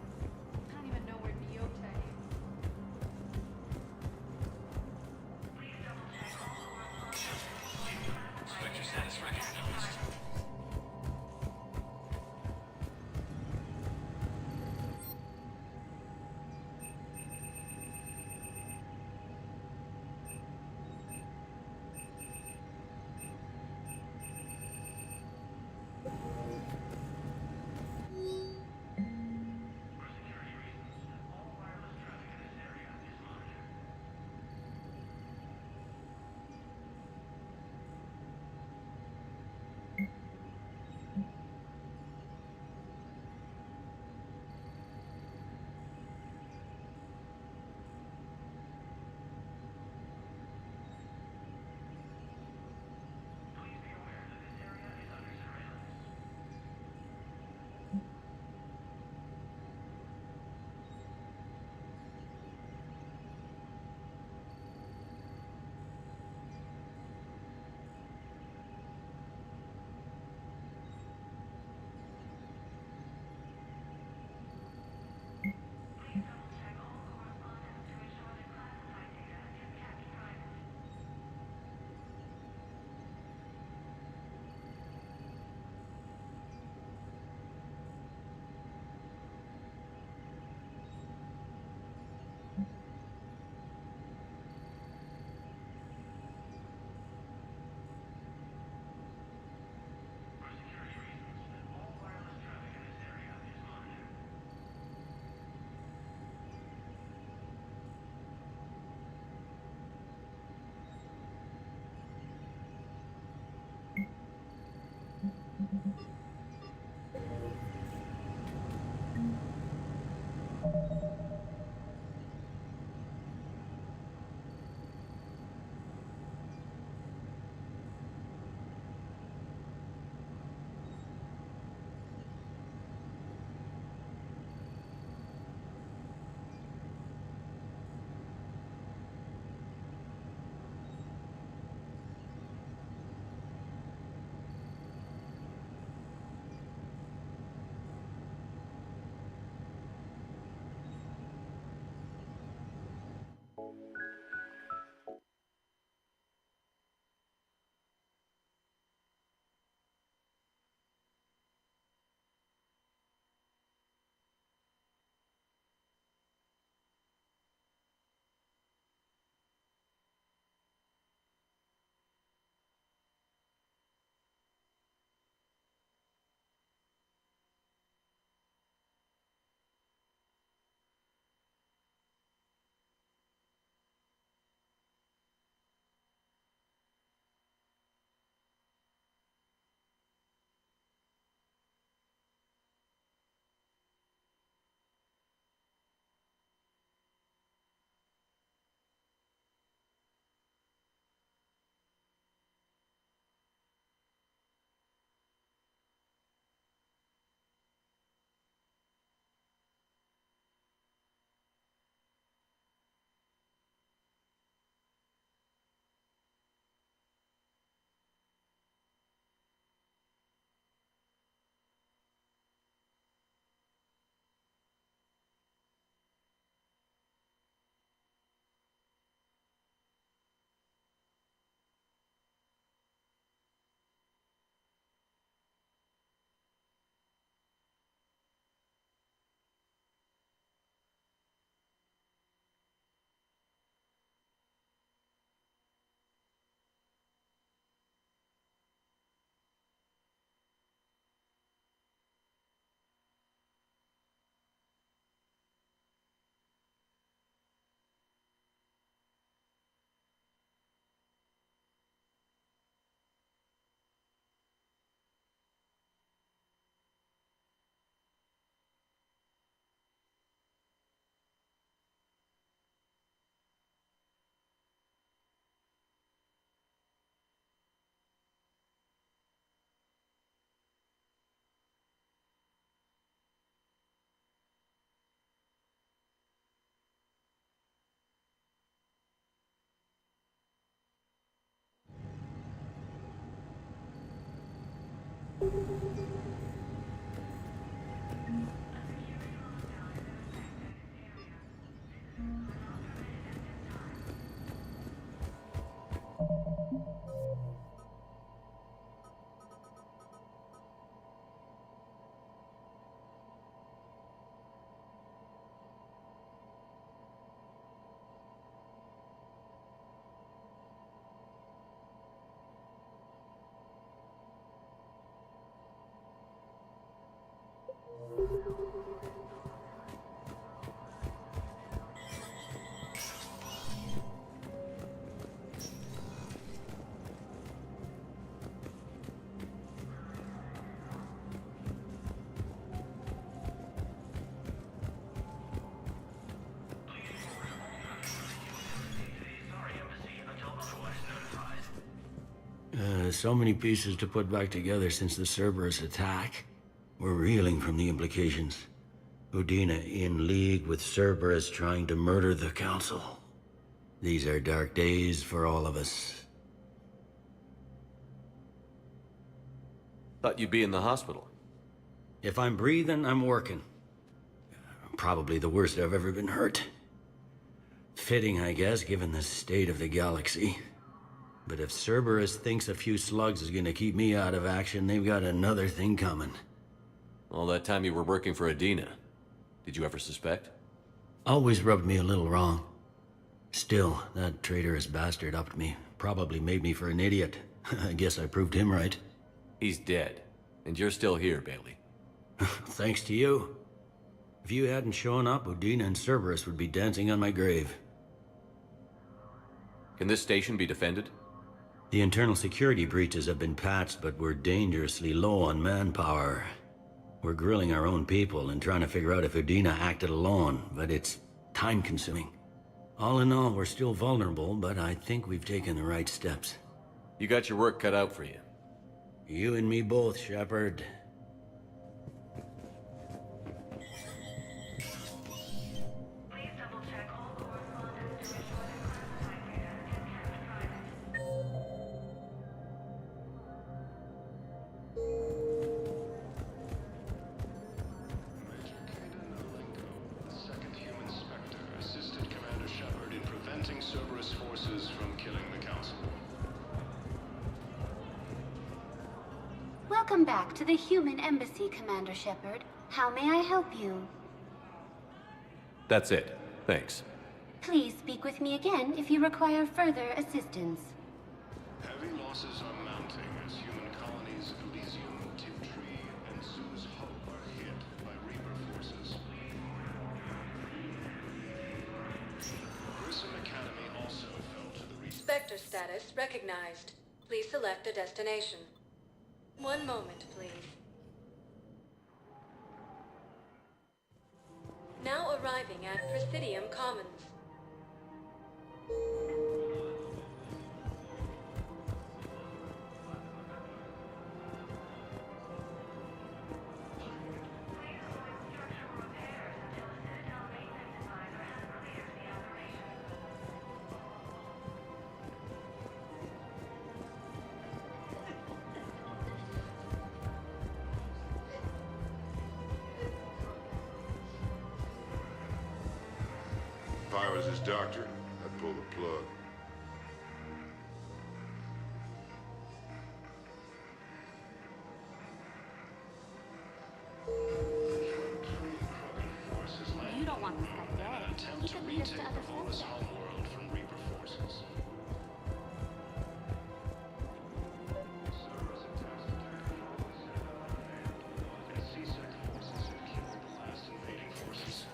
I don't even know where Diota is. Spectre status recognized. So many pieces to put back together since the Cerberus attack. We're reeling from the implications. Udina in league with Cerberus trying to murder the Council. These are dark days for all of us. Thought you'd be in the hospital. If I'm breathing, I'm working. Probably the worst I've ever been hurt. Fitting, I guess, given the state of the galaxy. But if Cerberus thinks a few slugs is gonna keep me out of action, they've got another thing coming. All that time you were working for Udina, did you ever suspect? Always rubbed me a little wrong. Still, that traitorous bastard upped me. Probably made me for an idiot. I guess I proved him right. He's dead, and you're still here, Bailey. Thanks to you. If you hadn't shown up, Udina and Cerberus would be dancing on my grave. Can this station be defended? The internal security breaches have been patched, but we're dangerously low on manpower. We're grilling our own people and trying to figure out if Udina acted alone, but it's time-consuming. All in all, we're still vulnerable, but I think we've taken the right steps. You got your work cut out for you. You and me both, Shepard. Cerberus forces from killing the Council. Welcome back to the human embassy, Commander Shepard. How may I help you? That's it. Thanks. Please speak with me again if you require further assistance. Heavy losses are mounting as human colonies Elysium, Tiptree, and Sue's Hope are hit by Reaper forces. Grissom Academy also fell to the Spectre status recognized. Please select a destination. One moment, please. Now arriving at Presidium Commons. If I was his doctor, I'd pull the plug. You don't want this guy dead. attempt to retake Pavona's homeworld from Reaper forces. Cerberus attempts to and CSEC forces have killed the last invading forces.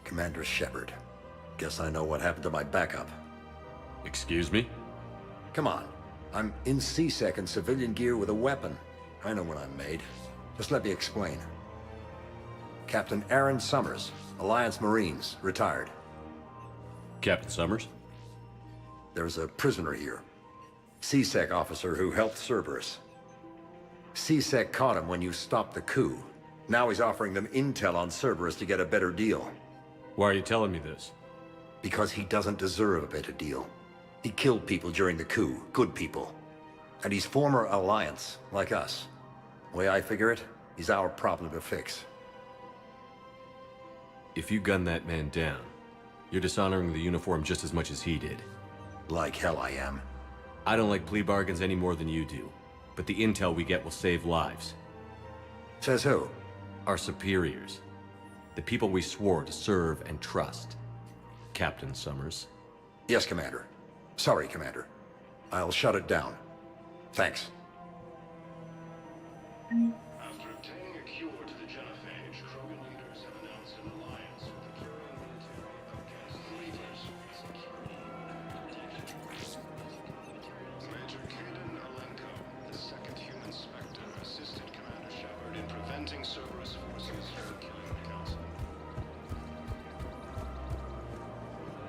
Commander Shepard. Guess I know what happened to my backup. Excuse me? Come on. I'm in CSEC in civilian gear with a weapon. I know what I'm made. Just let me explain. Captain Aaron Summers, Alliance Marines, retired. Captain Summers? There's a prisoner here. CSEC officer who helped Cerberus. CSEC caught him when you stopped the coup. Now he's offering them intel on Cerberus to get a better deal. Why are you telling me this? Because he doesn't deserve a better deal. He killed people during the coup. Good people. And he's former Alliance, like us. Way I figure it, he's our problem to fix. If you gun that man down, you're dishonoring the uniform just as much as he did. Like hell I am. I don't like plea bargains any more than you do, but the intel we get will save lives. Says who? Our superiors. The people we swore to serve and trust. Captain Summers. Yes, Commander. Sorry, Commander. I'll shut it down. Thanks. After obtaining a cure to the genophage, Krogan leaders have announced an alliance with the Karen military against the Reapers. Major Kaden Alenko, the second human Spectre, assisted Commander Shepard in preventing Cerberus forces from killing the Council.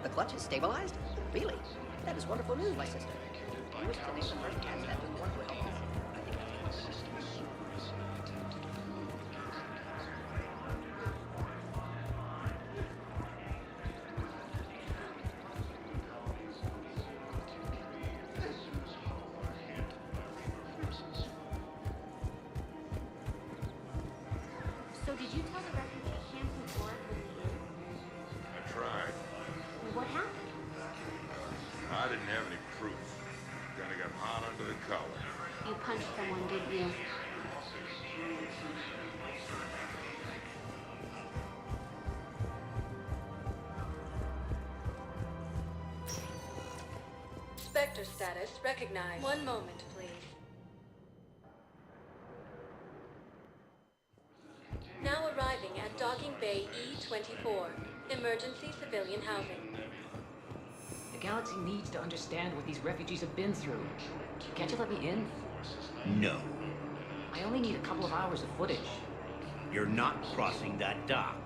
The clutch is stabilized? Really? That is wonderful news, my sister. You wish to leave the first cast after the one with all. So did you tell the refugee camp who bore it was you? I tried. What happened? I didn't have any proof. Kinda got hot under the collar. You punched someone, didn't you? Spectre status recognized. One moment, please. Now arriving at Docking Bay E-24. Emergency civilian housing. The galaxy needs to understand what these refugees have been through. Can't you let me in? No. I only need a couple of hours of footage. You're not crossing that dock.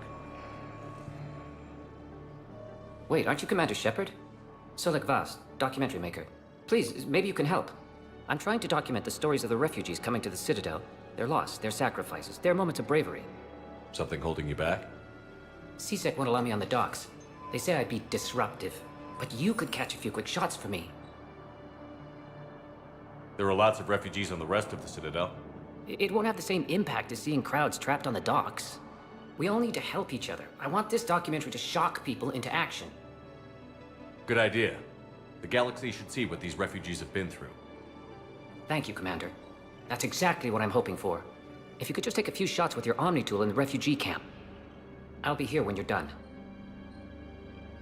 Wait, aren't you Commander Shepard? Solek Vast, documentary maker. Please, maybe you can help. I'm trying to document the stories of the refugees coming to the Citadel. Their loss, their sacrifices, their moments of bravery. Something holding you back? CSEC won't allow me on the docks. They say I'd be disruptive. But you could catch a few quick shots for me. There are lots of refugees on the rest of the Citadel. It won't have the same impact as seeing crowds trapped on the docks. We all need to help each other. I want this documentary to shock people into action. Good idea. The galaxy should see what these refugees have been through. Thank you, Commander. That's exactly what I'm hoping for. If you could just take a few shots with your Omni tool in the refugee camp. I'll be here when you're done.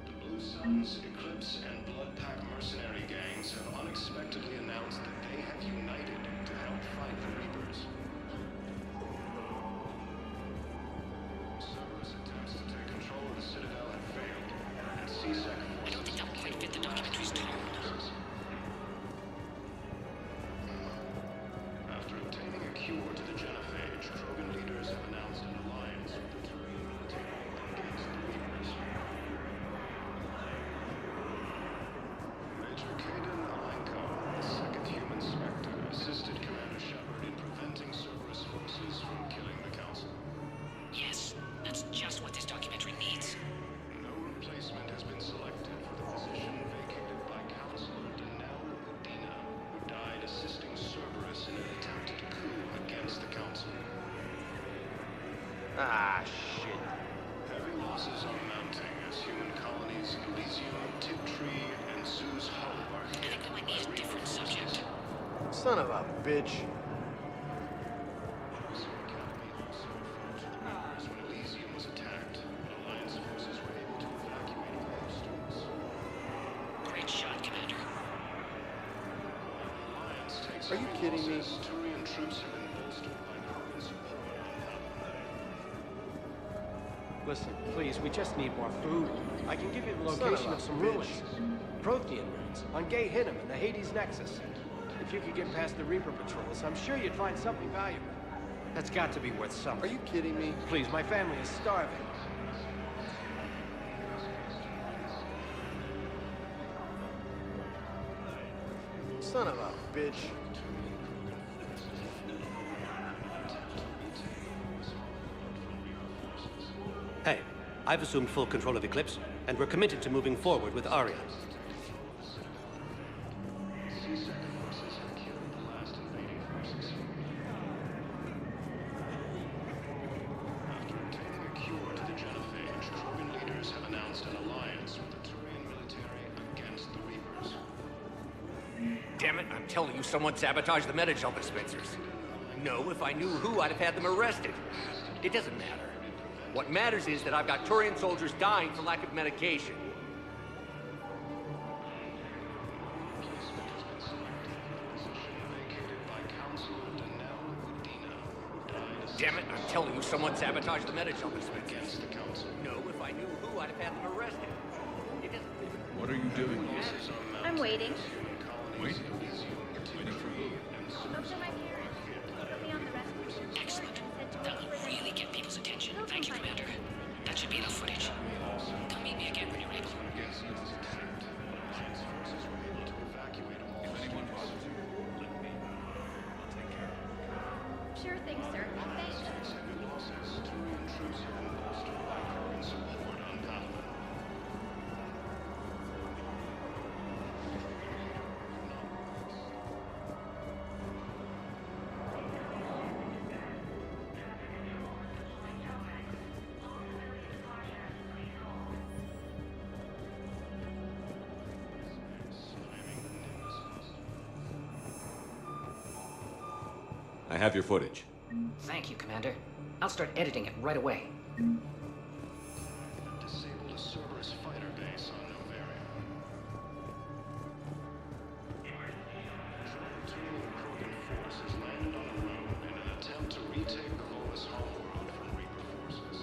The Blue Suns, Eclipse, and Blood Pack mercenary gangs have unexpectedly announced that they have united to help fight the Reapers. Cerberus attempts to take control of the Citadel have failed, and CSEC I don't think that quite fit the documentary's tone. After obtaining a cure to the genophage, Krogan leaders have announced an alliance with the Terran military against the Reapers. Major Kaden Alenko, the second human Spectre, assisted Commander Shepard in preventing Cerberus forces from killing the Council. Yes, that's just what this documentary needs. No replacement has been selected for the position vacated by Counselor Danelle Udina, who died assisting Cerberus in an attempted coup against the Council. Ah, shit. Heavy losses are mounting as human colonies Elysium, Tiptree, and Zoo's Hope are hit. I might need a different subject. Son of a bitch. When Elysium was attacked, Alliance forces were able to evacuate all the students. Great shot, Commander. Alliance takes Are you kidding me? Turian troops have been bolstered by Krogan support on Palaven. Listen, please, we just need more food. I can give you the location of some ruins. Prothean ruins, on Gay Hinnom and the Hades Nexus. If you could get past the Reaper patrols, I'm sure you'd find something valuable. That's got to be worth something. Are you kidding me? Please, my family is starving. Son of a bitch. Hey, I've assumed full control of Eclipse, and we're committed to moving forward with Aria. CSEC forces have killed the Damn it, I'm telling you, someone sabotaged the Metagel dispensers. No, if I knew who, I'd have had them arrested. It doesn't matter. What matters is that I've got Turian soldiers dying for lack of medication. Damn it, I'm telling you, someone sabotaged the Metagel dispensers. No, if I knew who, I'd have had them arrested. It doesn't matter. What are you doing? I'm waiting. Waiting? Waiting for who? Spoke to my parents. They put me on the rescue. Excellent. That will really get people's attention. Thank you, Commander. That should be enough footage. Come meet me again when you're able. Sure thing, sir. Thanks. I have your footage. Thank you, Commander. I'll start editing it right away. Disabled a Cerberus fighter base on Novaria. Two Krogan forces landed on the moon in an attempt to retake the Volus homeworld from Reaper forces.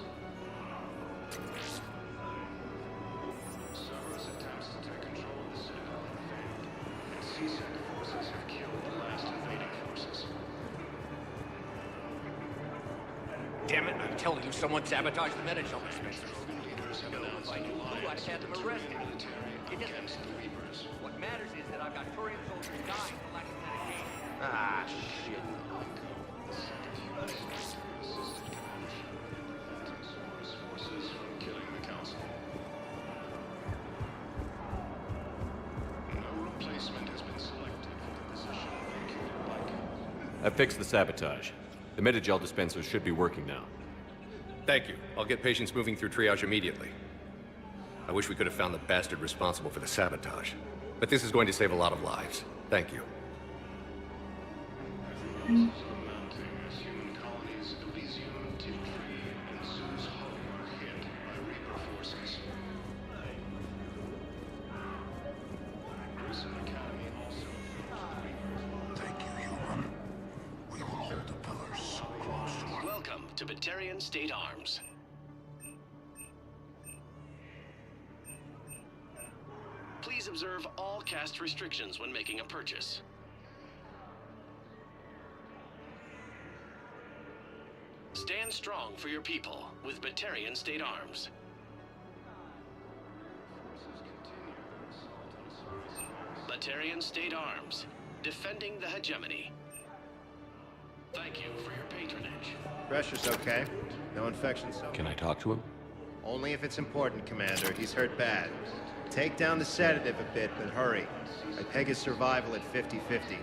Cerberus attempts to take control of the Citadel have failed, and CSEC forces have killed the last invading forces. Damn it, I'm telling you, someone sabotaged the Metagel dispensers. Leaders have No, announced if I an knew who, I'd alliance have had with them the arrested. Turian military It doesn't against the Reapers. What matters is that I've got Turian soldiers dying for lack of medication. Ah, shit. Assisted Commander Shepard in preventing Cerberus forces from killing the Council. No replacement has been selected for the position vacated by I fixed the sabotage. The Metagel dispensers should be working now. Thank you. I'll get patients moving through triage immediately. I wish we could have found the bastard responsible for the sabotage. But this is going to save a lot of lives. Thank you. mounting as human colonies Elysium, Tivtree, and Zeus Hope are hit by Reaper forces. Prison Academy also Reapers. Thank you, human. We will hold the pillars close to our... Welcome to Batarian State Arms. Please observe all caste restrictions when making a purchase. Stand strong for your people with Batarian State Arms. Batarian State Arms, defending the hegemony. Thank you for your patronage. Pressure's okay. No infection so Can I talk to him? Only if it's important, Commander. He's hurt bad. Take down the sedative a bit, but hurry. I peg his survival at 50-50.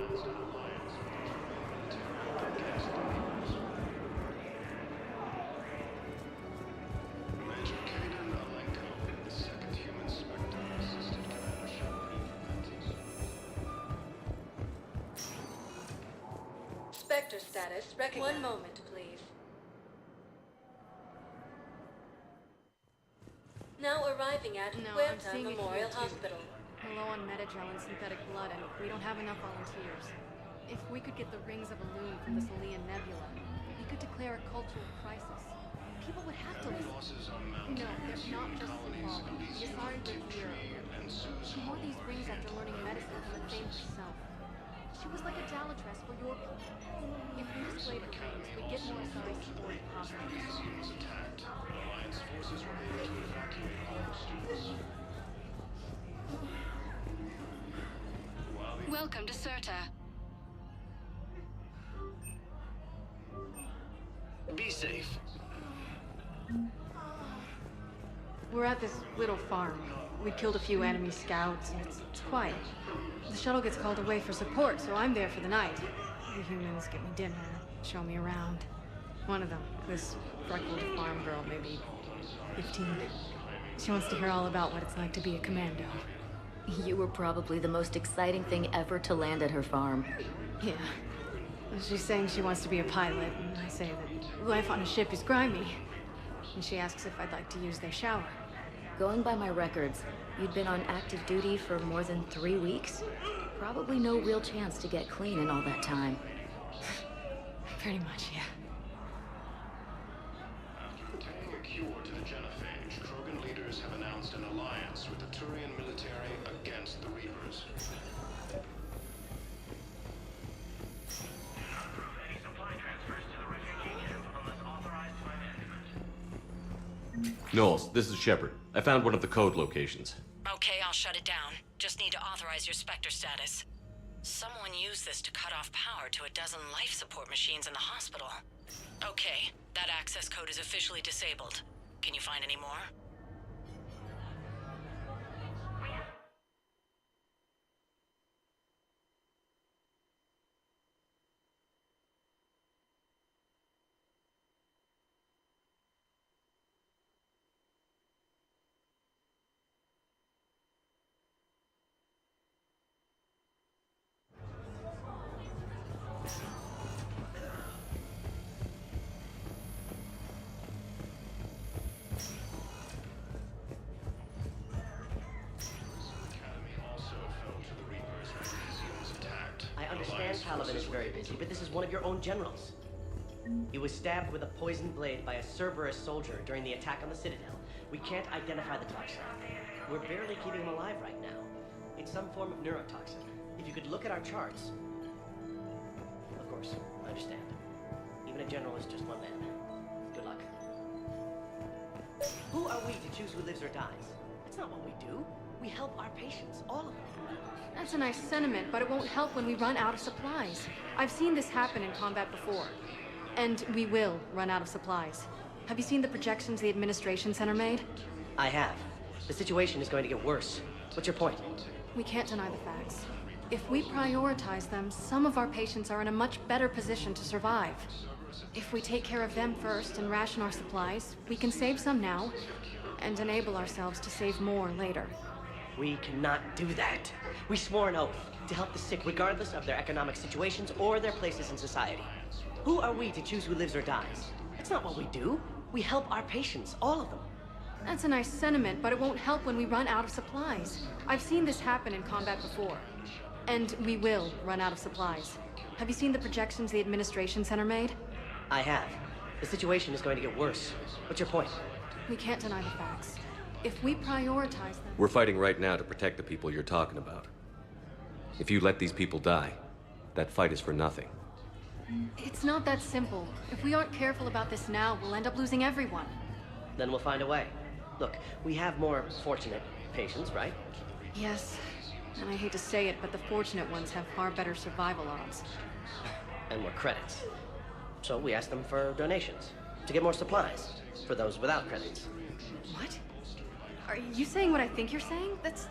Major Kaden Alenko, the second human Spectre, assisted Commander Shepard in Spectre status recognized. One moment, please. Now arriving at No, I'm Huerta seeing it Memorial here, too. Hospital. We're low on metagel and synthetic blood, and we don't have enough volunteers. If we could get the rings of Elune from the Salian Nebula, we could declare a cultural crisis. People would have to listen. losses are mounting. No, they're not just symbolic. Yasari Revere. She wore these rings after learning medicine from the famed herself. She was like a Dalatress for your people. If we displayed her rings, we'd get more Asari support in hospitals. Museums attacked. Alliance forces were able to evacuate all students. Welcome to Serta. Be safe. We're at this little farm. We killed a few enemy scouts, and it's quiet. The shuttle gets called away for support, so I'm there for the night. The humans get me dinner, show me around. One of them, this freckled farm girl, maybe 15. She wants to hear all about what it's like to be a commando. You were probably the most exciting thing ever to land at her farm. Yeah. She's saying she wants to be a pilot, and I say that life on a ship is grimy. And she asks if I'd like to use their shower. Going by my records, you'd been on active duty for more than 3 weeks? Probably no real chance to get clean in all that time. Pretty much, yeah. After obtaining a cure to the genophage, Krogan leaders have announced an alliance with the Turian military against the Reapers. Any supply transfers to the refugee camp unless authorized by management. Knowles, this is Shepard. I found one of the code locations. Okay, I'll shut it down. Just need to authorize your Spectre status. Someone used this to cut off power to a dozen life support machines in the hospital. Okay, that access code is officially disabled. Can you find any more? Paladin is very busy, but this is one of your own generals. He was stabbed with a poisoned blade by a Cerberus soldier during the attack on the Citadel. We can't identify the toxin. We're barely keeping him alive right now. It's some form of neurotoxin. If you could look at our charts... Of course, I understand. Even a general is just one man. Good luck. Who are we to choose who lives or dies? That's not what we do. We help our patients, all of them. That's a nice sentiment, but it won't help when we run out of supplies. I've seen this happen in combat before. And we will run out of supplies. Have you seen the projections the Administration Center made? I have. The situation is going to get worse. What's your point? We can't deny the facts. If we prioritize them, some of our patients are in a much better position to survive. If we take care of them first and ration our supplies, we can save some now, and enable ourselves to save more later. We cannot do that. We swore an oath to help the sick regardless of their economic situations or their places in society. Who are we to choose who lives or dies? That's not what we do. We help our patients, all of them. That's a nice sentiment, but it won't help when we run out of supplies. I've seen this happen in combat before. And we will run out of supplies. Have you seen the projections the Administration Center made? I have. The situation is going to get worse. What's your point? We can't deny the facts. If we prioritize them... We're fighting right now to protect the people you're talking about. If you let these people die, that fight is for nothing. It's not that simple. If we aren't careful about this now, we'll end up losing everyone. Then we'll find a way. Look, we have more fortunate patients, right? Yes. And I hate to say it, but the fortunate ones have far better survival odds. And more credits. So we asked them for donations, to get more supplies, for those without credits. What? Are you saying what I think you're saying? That's...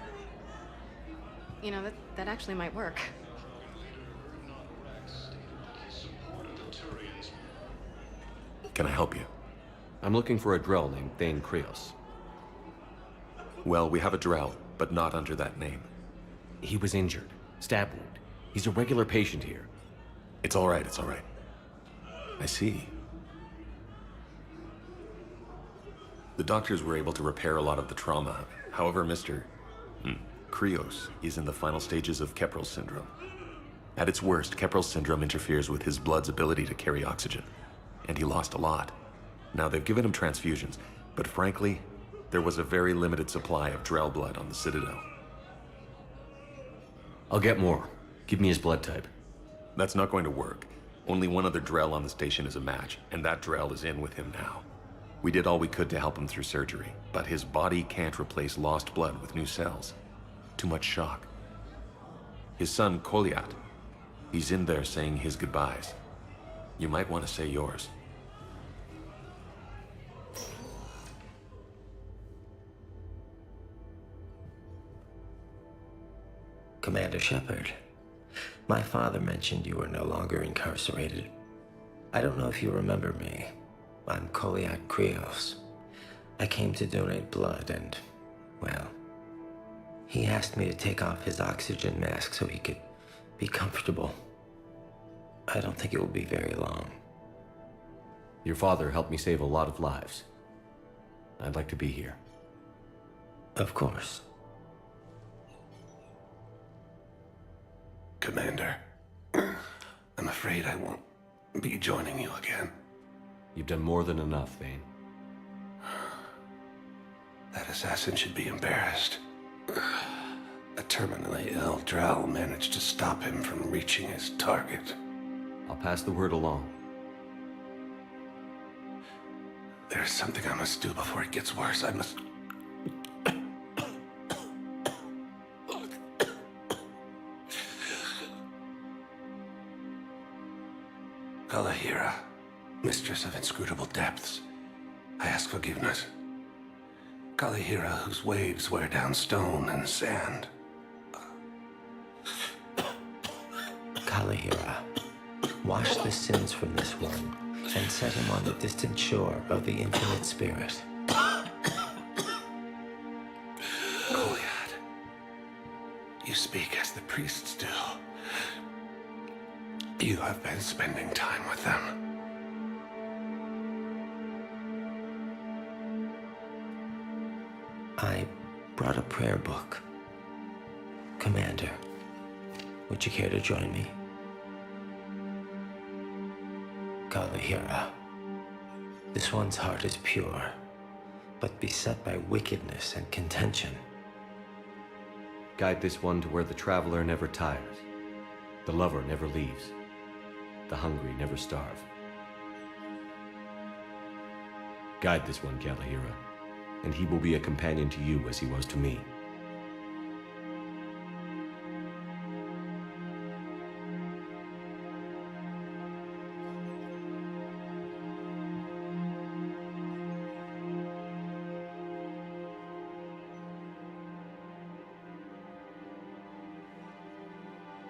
You know, that actually might work. Can I help you? I'm looking for a Drell named Thane Krios. Well, we have a Drell, but not under that name. He was injured. Stab wound. He's a regular patient here. It's all right, it's all right. I see. The doctors were able to repair a lot of the trauma. However, Mr. Krios is in the final stages of Keprel syndrome. At its worst, Keprel syndrome interferes with his blood's ability to carry oxygen, and he lost a lot. Now, they've given him transfusions, but frankly, there was a very limited supply of Drell blood on the Citadel. I'll get more. Give me his blood type. That's not going to work. Only one other Drell on the station is a match, and that Drell is in with him now. We did all we could to help him through surgery, but his body can't replace lost blood with new cells. Too much shock. His son, Koliat, he's in there saying his goodbyes. You might want to say yours. Commander Shepard, my father mentioned you were no longer incarcerated. I don't know if you remember me. I'm Koliat Krios. I came to donate blood and, well, he asked me to take off his oxygen mask so he could be comfortable. I don't think it will be very long. Your father helped me save a lot of lives. I'd like to be here. Of course. Commander, I'm afraid I won't be joining you again. You've done more than enough, Thane. That assassin should be embarrassed. A terminally ill Drell managed to stop him from reaching his target. I'll pass the word along. There's something I must do before it gets worse. I must... Kalahira, mistress of inscrutable depths, I ask forgiveness. Kalahira, whose waves wear down stone and sand. Kalahira, wash the sins from this one and set him on the distant shore of the infinite spirit. Koliat, you speak as the priests do. You have been spending time with them. I brought a prayer book. Commander, would you care to join me? Kalahira, this one's heart is pure, but beset by wickedness and contention. Guide this one to where the traveler never tires, the lover never leaves, the hungry never starve. Guide this one, Kalahira, and he will be a companion to you as he was to me.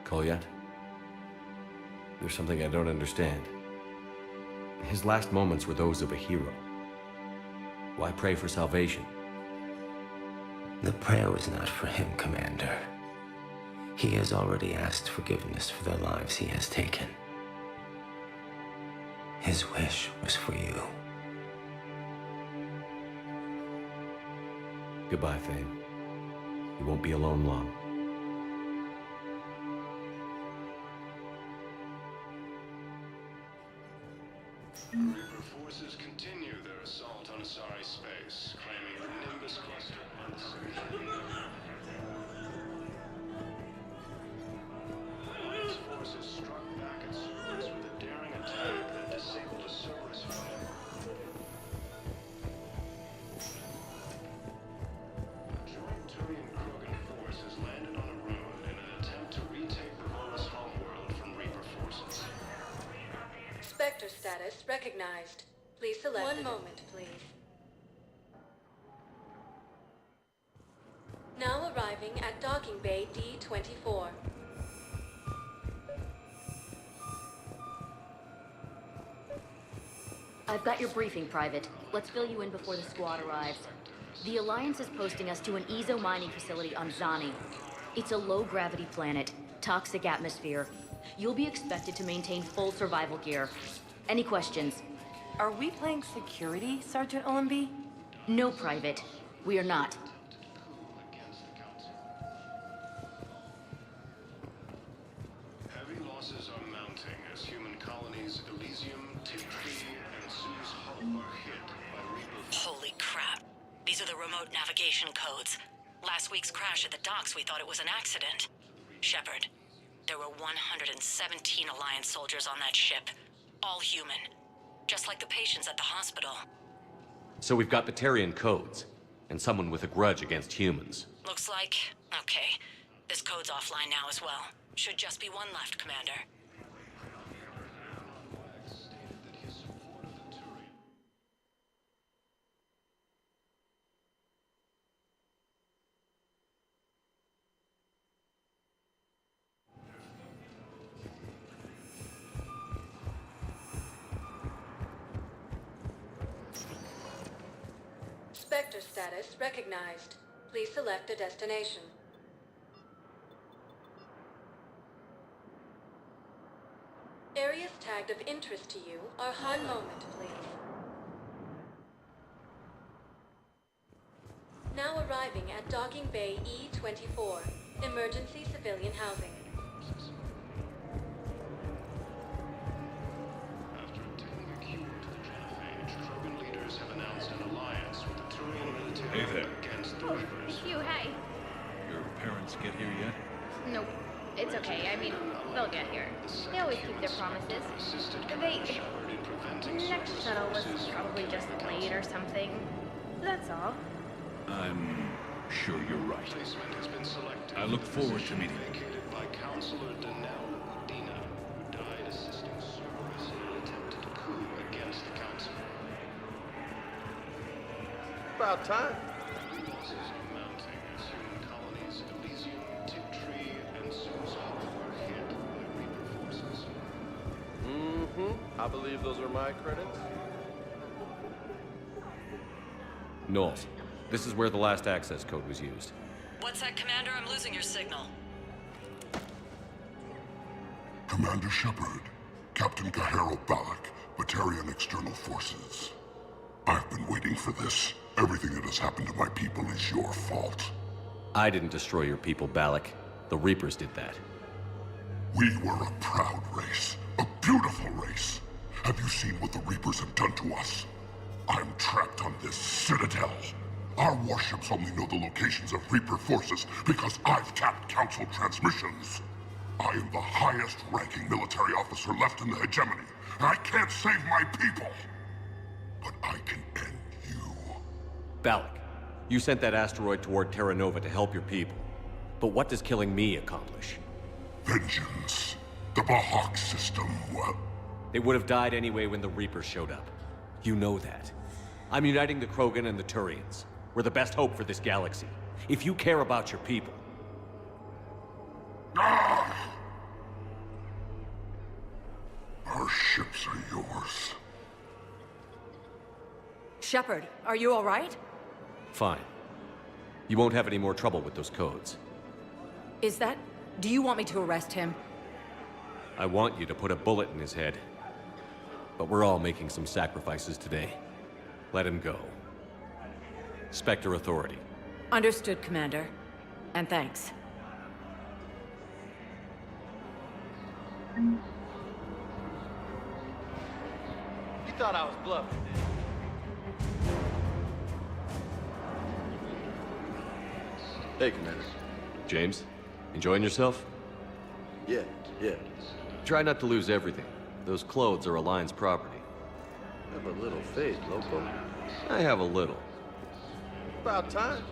Koliat? There's something I don't understand. His last moments were those of a hero. Why pray for salvation? The prayer was not for him, Commander. He has already asked forgiveness for the lives he has taken. His wish was for you. Goodbye, Thane. You won't be alone long. Reaper forces continue their assault on Asari space, claiming the Nimbus cluster and the Solution. Alliance forces struck back at Cerberus with a daring attack that disabled a Cerberus fighter. A joint Turian Krogan force has landed on a road in an attempt to retake Bavola's homeworld from Reaper forces. Spectre status recognized. Please select. One moment, please. Now arriving at docking bay D-24. I've got your briefing, Private. Let's fill you in before the squad arrives. The Alliance is posting us to an Ezo mining facility on Zani. It's a low-gravity planet, toxic atmosphere. You'll be expected to maintain full survival gear. Any questions? Are we playing security, Sergeant Olenby? No, Private. We are not. Heavy losses are mounting as human colonies Elysium, Tiptree, and Sue's Hope are hit by Reaper. Holy crap. These are the remote navigation codes. Last week's crash at the docks, we thought it was an accident. Shepard, there were 117 Alliance soldiers on that ship. All human. Just like the patients at the hospital. So we've got Batarian codes, and someone with a grudge against humans. Looks like... okay. This code's offline now as well. Should just be one left, Commander. Spectre status recognized. Please select a destination. Areas tagged of interest to you are one moment, please. Now arriving at Docking Bay E-24, emergency civilian housing. After obtaining a cure to the genophage, Krogan leaders have announced an alliance with the Turian military Hey there. against the Reapers. Thank you, hey. Your parents get here yet? Nope. It's okay. I mean, they'll get here. They always keep their promises. Next shuttle was probably just late or something. That's all. I'm sure you're right. Replacement has been selected. I look forward to meeting you. Vacated by Counselor Danelle Udina, who died assisting Cerberus in an attempted coup against the Council. About time. Losses are mounting as human colonies Elysium, Tiptree, and Sue's Hope are hit by Reaper forces. I believe those are my credits. Knowles, this is where the last access code was used. What's that, Commander? I'm losing your signal. Commander Shepard, Captain Kahero Balak, Batarian External Forces. I've been waiting for this. Everything that has happened to my people is your fault. I didn't destroy your people, Balak. The Reapers did that. We were a proud race. A beautiful race. Have you seen what the Reapers have done to us? I'm trapped on this citadel. Our warships only know the locations of Reaper forces because I've tapped Council transmissions. I am the highest-ranking military officer left in the hegemony. I can't save my people. But I can end you. Balak, you sent that asteroid toward Terra Nova to help your people. But what does killing me accomplish? Vengeance. The Bahawk system, well... They would have died anyway when the Reapers showed up. You know that. I'm uniting the Krogan and the Turians. We're the best hope for this galaxy. If you care about your people... Ah! Our ships are yours. Shepard, are you all right? Fine. You won't have any more trouble with those codes. Is that... Do you want me to arrest him? I want you to put a bullet in his head. But we're all making some sacrifices today. Let him go. Spectre Authority. Understood, Commander. And thanks. You thought I was bluffing, didn't you? Hey, Commander. James, enjoying yourself? Yeah. Try not to lose everything. Those clothes are Alliance property. Have a little faith, loco. I have a little. About time.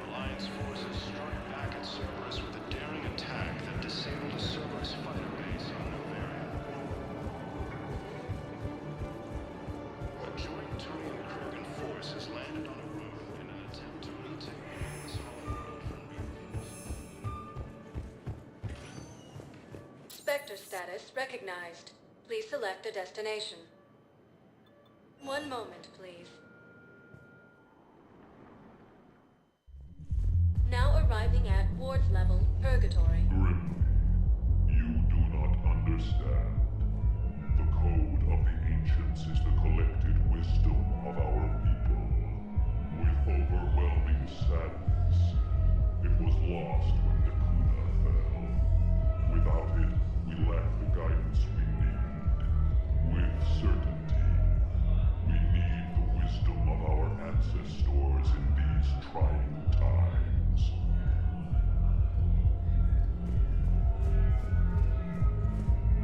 Alliance forces struck back at Cerberus with a daring attack that disabled a Cerberus fighter base on Novaria. A joint Turian Krogan force has landed on a road in an attempt to retake the small world from Reapers. Spectre status recognized. Please select a destination. One moment, please. Now arriving at Ward's level, Purgatory. Grimly, you do not understand. The code of the ancients is the collected wisdom of our people. With overwhelming sadness, it was lost when the Kuna fell. Without it, we lack the guidance we need. With certainty, we need the wisdom of our ancestors in these trying times.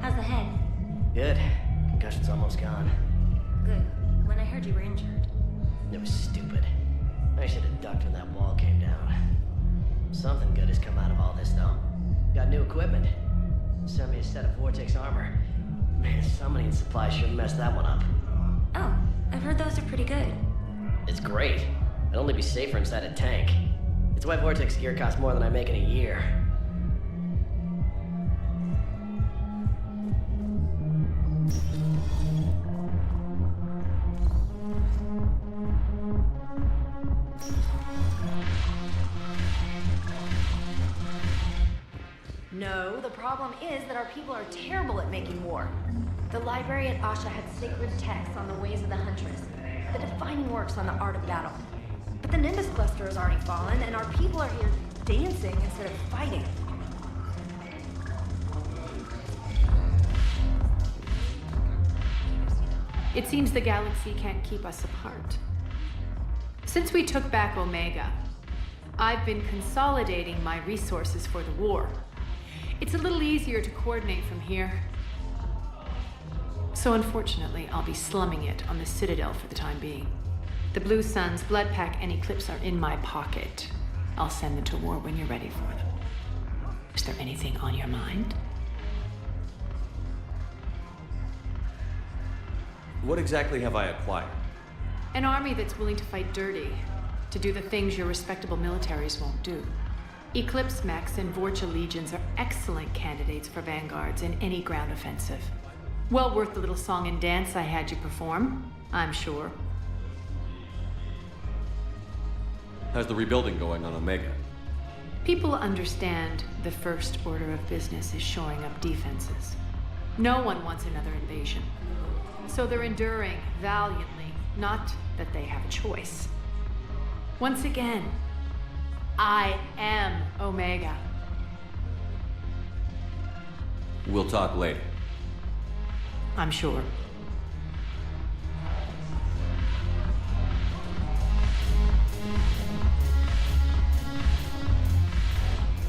How's the head? Good. Concussion's almost gone. Good. When I heard you were injured. It was stupid. I should have ducked when that wall came down. Something good has come out of all this, though. Got new equipment. Sent me a set of Vortex armor. Man, somebody in supply sure messed that one up. Oh, I've heard those are pretty good. It's great. I'd only be safer inside a tank. It's why Vortex gear costs more than I make in a year. No, the problem is that our people are terrible at making war. The library at Asha had sacred texts on the ways of the Huntress, the defining works on the art of battle. But the Nimbus cluster has already fallen, and our people are here dancing instead of fighting. It seems the galaxy can't keep us apart. Since we took back Omega, I've been consolidating my resources for the war. It's a little easier to coordinate from here. So unfortunately, I'll be slumming it on the Citadel for the time being. The Blue Suns, Bloodpack, and Eclipse are in my pocket. I'll send them to war when you're ready for them. Is there anything on your mind? What exactly have I acquired? An army that's willing to fight dirty, to do the things your respectable militaries won't do. Eclipse mechs and Vorcha legions are excellent candidates for vanguards in any ground offensive. Well worth the little song and dance I had you perform, I'm sure. How's the rebuilding going on Omega? People understand the first order of business is shoring up defenses. No one wants another invasion. So they're enduring valiantly, not that they have a choice. Once again, I am Omega. We'll talk later. I'm sure.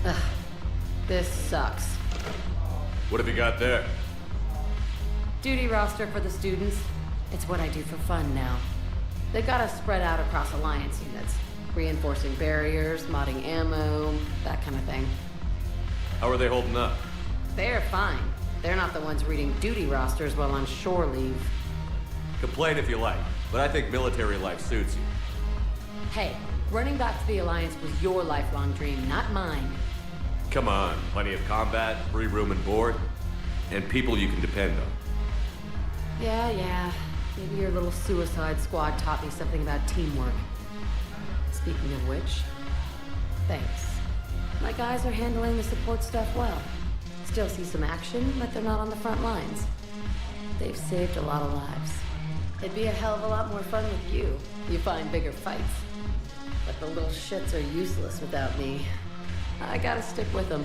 Ugh, this sucks. What have you got there? Duty roster for the students. It's what I do for fun now. They got us spread out across Alliance units. Reinforcing barriers, modding ammo, that kind of thing. How are they holding up? They're fine. They're not the ones reading duty rosters while on shore leave. Complain if you like, but I think military life suits you. Hey, running back to the Alliance was your lifelong dream, not mine. Come on, plenty of combat, free room and board, and people you can depend on. Yeah. Maybe your little suicide squad taught me something about teamwork. Speaking of which, thanks. My guys are handling the support stuff well. Still see some action, but they're not on the front lines. They've saved a lot of lives. It'd be a hell of a lot more fun with you. You find bigger fights. But the little shits are useless without me. I gotta stick with them.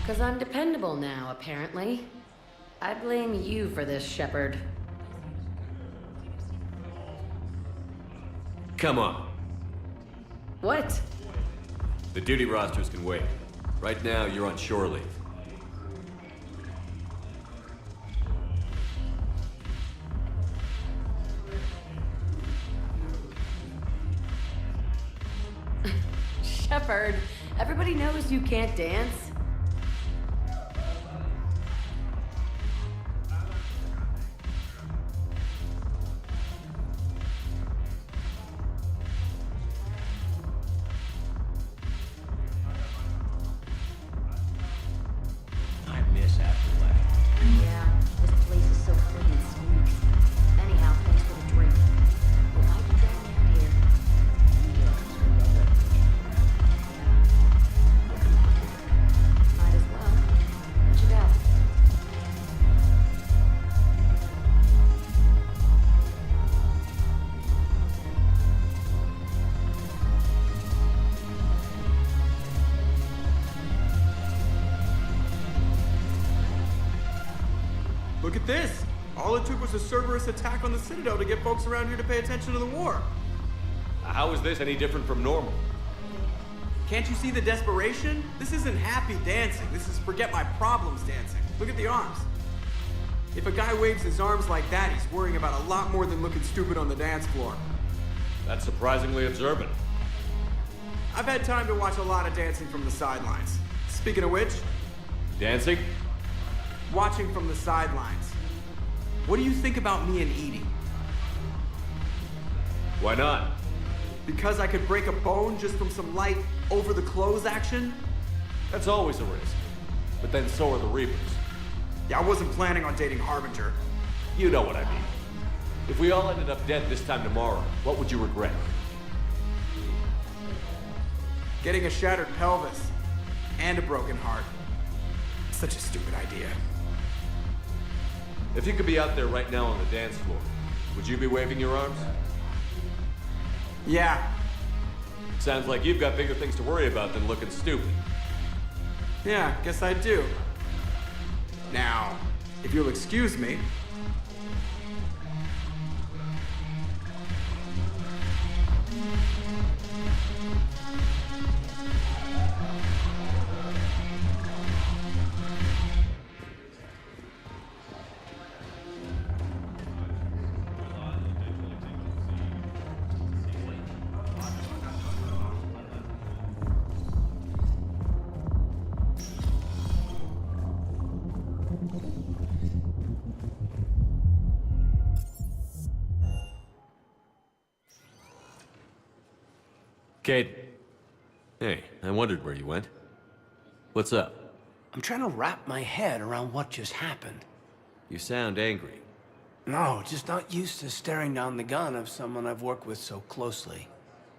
'Cause I'm dependable now, apparently. I blame you for this, Shepard. Come on. What? The duty rosters can wait. Right now, you're on shore leave. Shepard, everybody knows you can't dance. I miss Afterlife. Yeah, this place is so clean and squeaks. Anyhow, thanks for the drink. We might be going out here. Might as well. What you got? Look at this! All it took was a Cerberus attack on the Citadel to get folks around here to pay attention to the war. How is this any different from normal? Can't you see the desperation? This isn't happy dancing. This is forget my problems dancing. Look at the arms. If a guy waves his arms like that, he's worrying about a lot more than looking stupid on the dance floor. That's surprisingly observant. I've had time to watch a lot of dancing from the sidelines. Speaking of which, Dancing? watching from the sidelines. What do you think about me and Edie? Why not? Because I could break a bone just from some light over-the-clothes action? That's always a risk. But then so are the Reapers. Yeah, I wasn't planning on dating Harbinger. You know what I mean. If we all ended up dead this time tomorrow, what would you regret? Getting a shattered pelvis and a broken heart. Such a stupid idea. If you could be out there right now on the dance floor, would you be waving your arms? Yeah. Sounds like you've got bigger things to worry about than looking stupid. Yeah, guess I do. Now, if you'll excuse me. Kate. Hey, I wondered where you went. What's up? I'm trying to wrap my head around what just happened. You sound angry. No, just not used to staring down the gun of someone I've worked with so closely.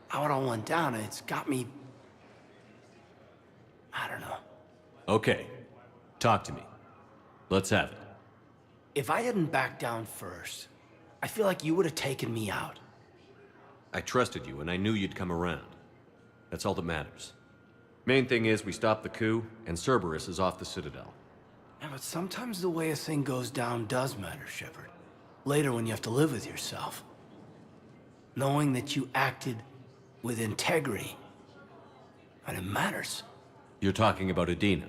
How it all went down, it's got me... I don't know. Okay. Talk to me. Let's have it. If I hadn't backed down first, I feel like you would have taken me out. I trusted you, and I knew you'd come around. That's all that matters. Main thing is we stopped the coup, and Cerberus is off the Citadel. Yeah, but sometimes the way a thing goes down does matter, Shepard. Later when you have to live with yourself. Knowing that you acted with integrity, and it matters. You're talking about Adina.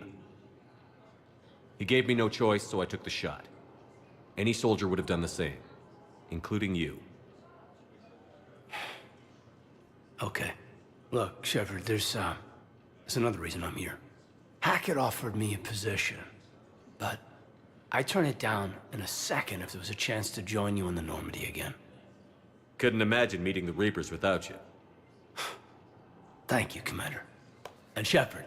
He gave me no choice, so I took the shot. Any soldier would have done the same, including you. Okay. Look, Shepard, there's another reason I'm here. Hackett offered me a position, but I'd turn it down in a second if there was a chance to join you in the Normandy again. Couldn't imagine meeting the Reapers without you. Thank you, Commander. And Shepard,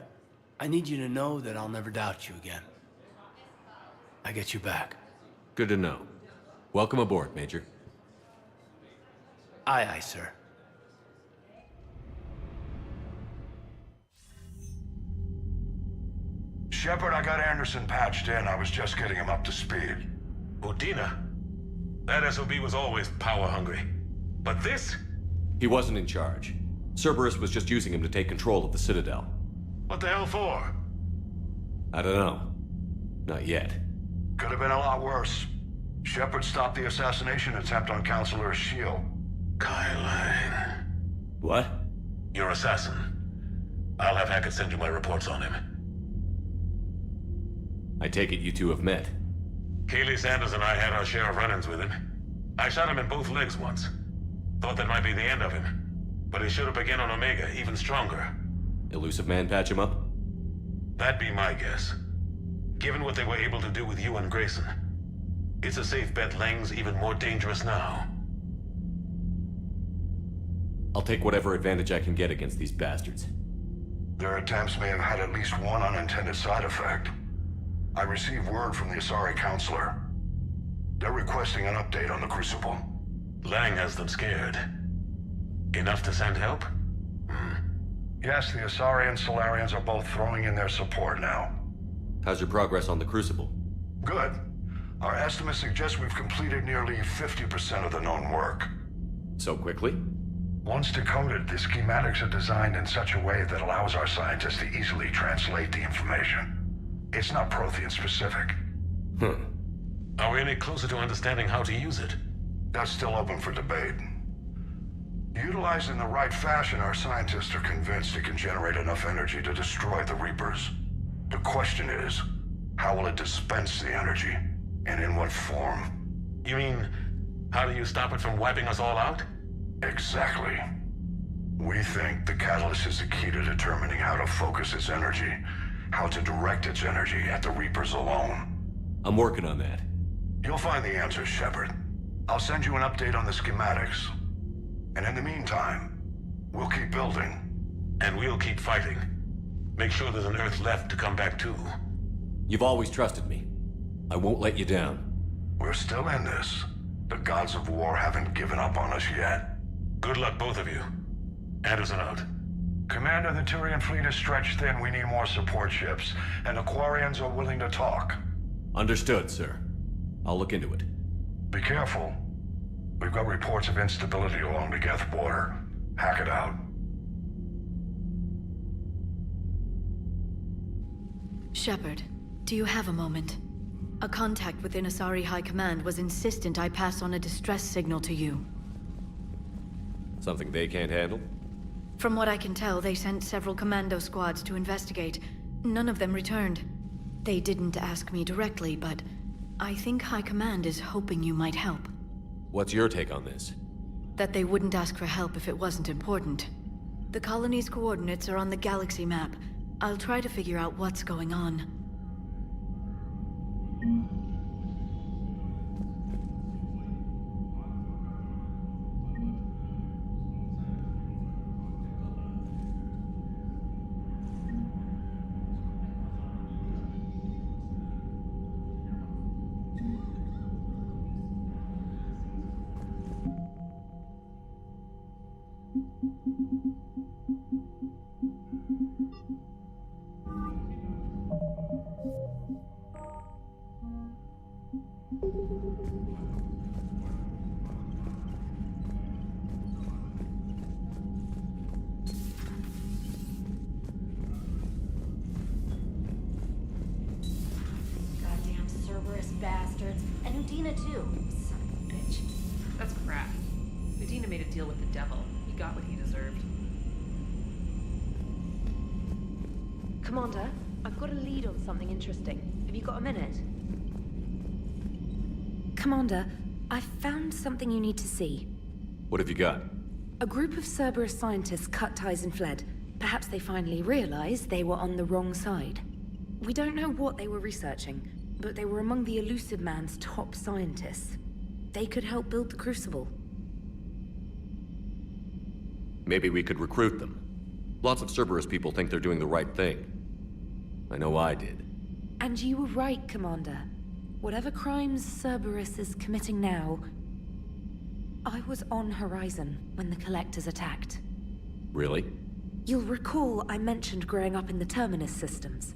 I need you to know that I'll never doubt you again. I get you back. Good to know. Welcome aboard, Major. Aye, aye, sir. Shepard, I got Anderson patched in. I was just getting him up to speed. Udina? That SOB was always power-hungry. But this? He wasn't in charge. Cerberus was just using him to take control of the Citadel. What the hell for? I don't know. Not yet. Could have been a lot worse. Shepard stopped the assassination attempt on Counselor Shield. Kyle. What? Your assassin. I'll have Hackett send you my reports on him. I take it you two have met. Keeley Sanders and I had our share of run-ins with him. I shot him in both legs once. Thought that might be the end of him. But he should have begun on Omega, even stronger. Elusive man patch him up? That'd be my guess. Given what they were able to do with you and Grayson, it's a safe bet Lang's even more dangerous now. I'll take whatever advantage I can get against these bastards. Their attempts may have had at least one unintended side effect. I received word from the Asari counselor. They're requesting an update on the Crucible. Lang has them scared. Enough to send help? Yes, the Asari and Solarians are both throwing in their support now. How's your progress on the Crucible? Good. Our estimates suggest we've completed nearly 50% of the known work. So quickly? Once decoded, the schematics are designed in such a way that allows our scientists to easily translate the information. It's not Prothean specific. Are we any closer to understanding how to use it? That's still open for debate. Utilized in the right fashion, our scientists are convinced it can generate enough energy to destroy the Reapers. The question is, how will it dispense the energy, and in what form? You mean, how do you stop it from wiping us all out? Exactly. We think the catalyst is the key to determining how to focus its energy, how to direct its energy at the Reapers alone. I'm working on that. You'll find the answers, Shepard. I'll send you an update on the schematics. And in the meantime, we'll keep building. And we'll keep fighting. Make sure there's an Earth left to come back to. You've always trusted me. I won't let you down. We're still in this. The gods of war haven't given up on us yet. Good luck, both of you. Anderson out. Commander, the Turian fleet is stretched thin. We need more support ships. And the Quarians are willing to talk. Understood, sir. I'll look into it. Be careful. We've got reports of instability along the Geth border. Hack it out. Shepard, do you have a moment? A contact within Asari High Command was insistent I pass on a distress signal to you. Something they can't handle? From what I can tell, they sent several commando squads to investigate. None of them returned. They didn't ask me directly, but I think High Command is hoping you might help. What's your take on this? That they wouldn't ask for help if it wasn't important. The colony's coordinates are on the galaxy map. I'll try to figure out what's going on. Bastards. And Udina too. Son of a bitch. That's crap. Udina made a deal with the devil. He got what he deserved. Commander, I've got a lead on something interesting. Have you got a minute? Commander, I've found something you need to see. What have you got? A group of Cerberus scientists cut ties and fled. Perhaps they finally realized they were on the wrong side. We don't know what they were researching, but they were among the Elusive Man's top scientists. They could help build the Crucible. Maybe we could recruit them. Lots of Cerberus people think they're doing the right thing. I know I did. And you were right, Commander. Whatever crimes Cerberus is committing now, I was on Horizon when the Collectors attacked. Really? You'll recall I mentioned growing up in the Terminus systems.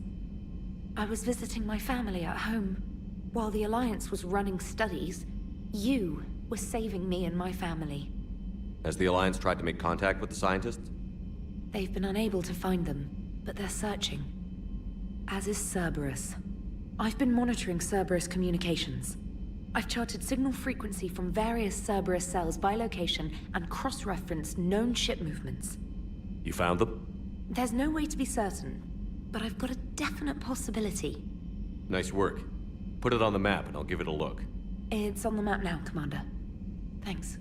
I was visiting my family at home. While the Alliance was running studies, you were saving me and my family. Has the Alliance tried to make contact with the scientists? They've been unable to find them, but they're searching. As is Cerberus. I've been monitoring Cerberus communications. I've charted signal frequency from various Cerberus cells by location and cross-referenced known ship movements. You found them? There's no way to be certain, but I've got a definite possibility. Nice work. Put it on the map and I'll give it a look. It's on the map now, Commander. Thanks.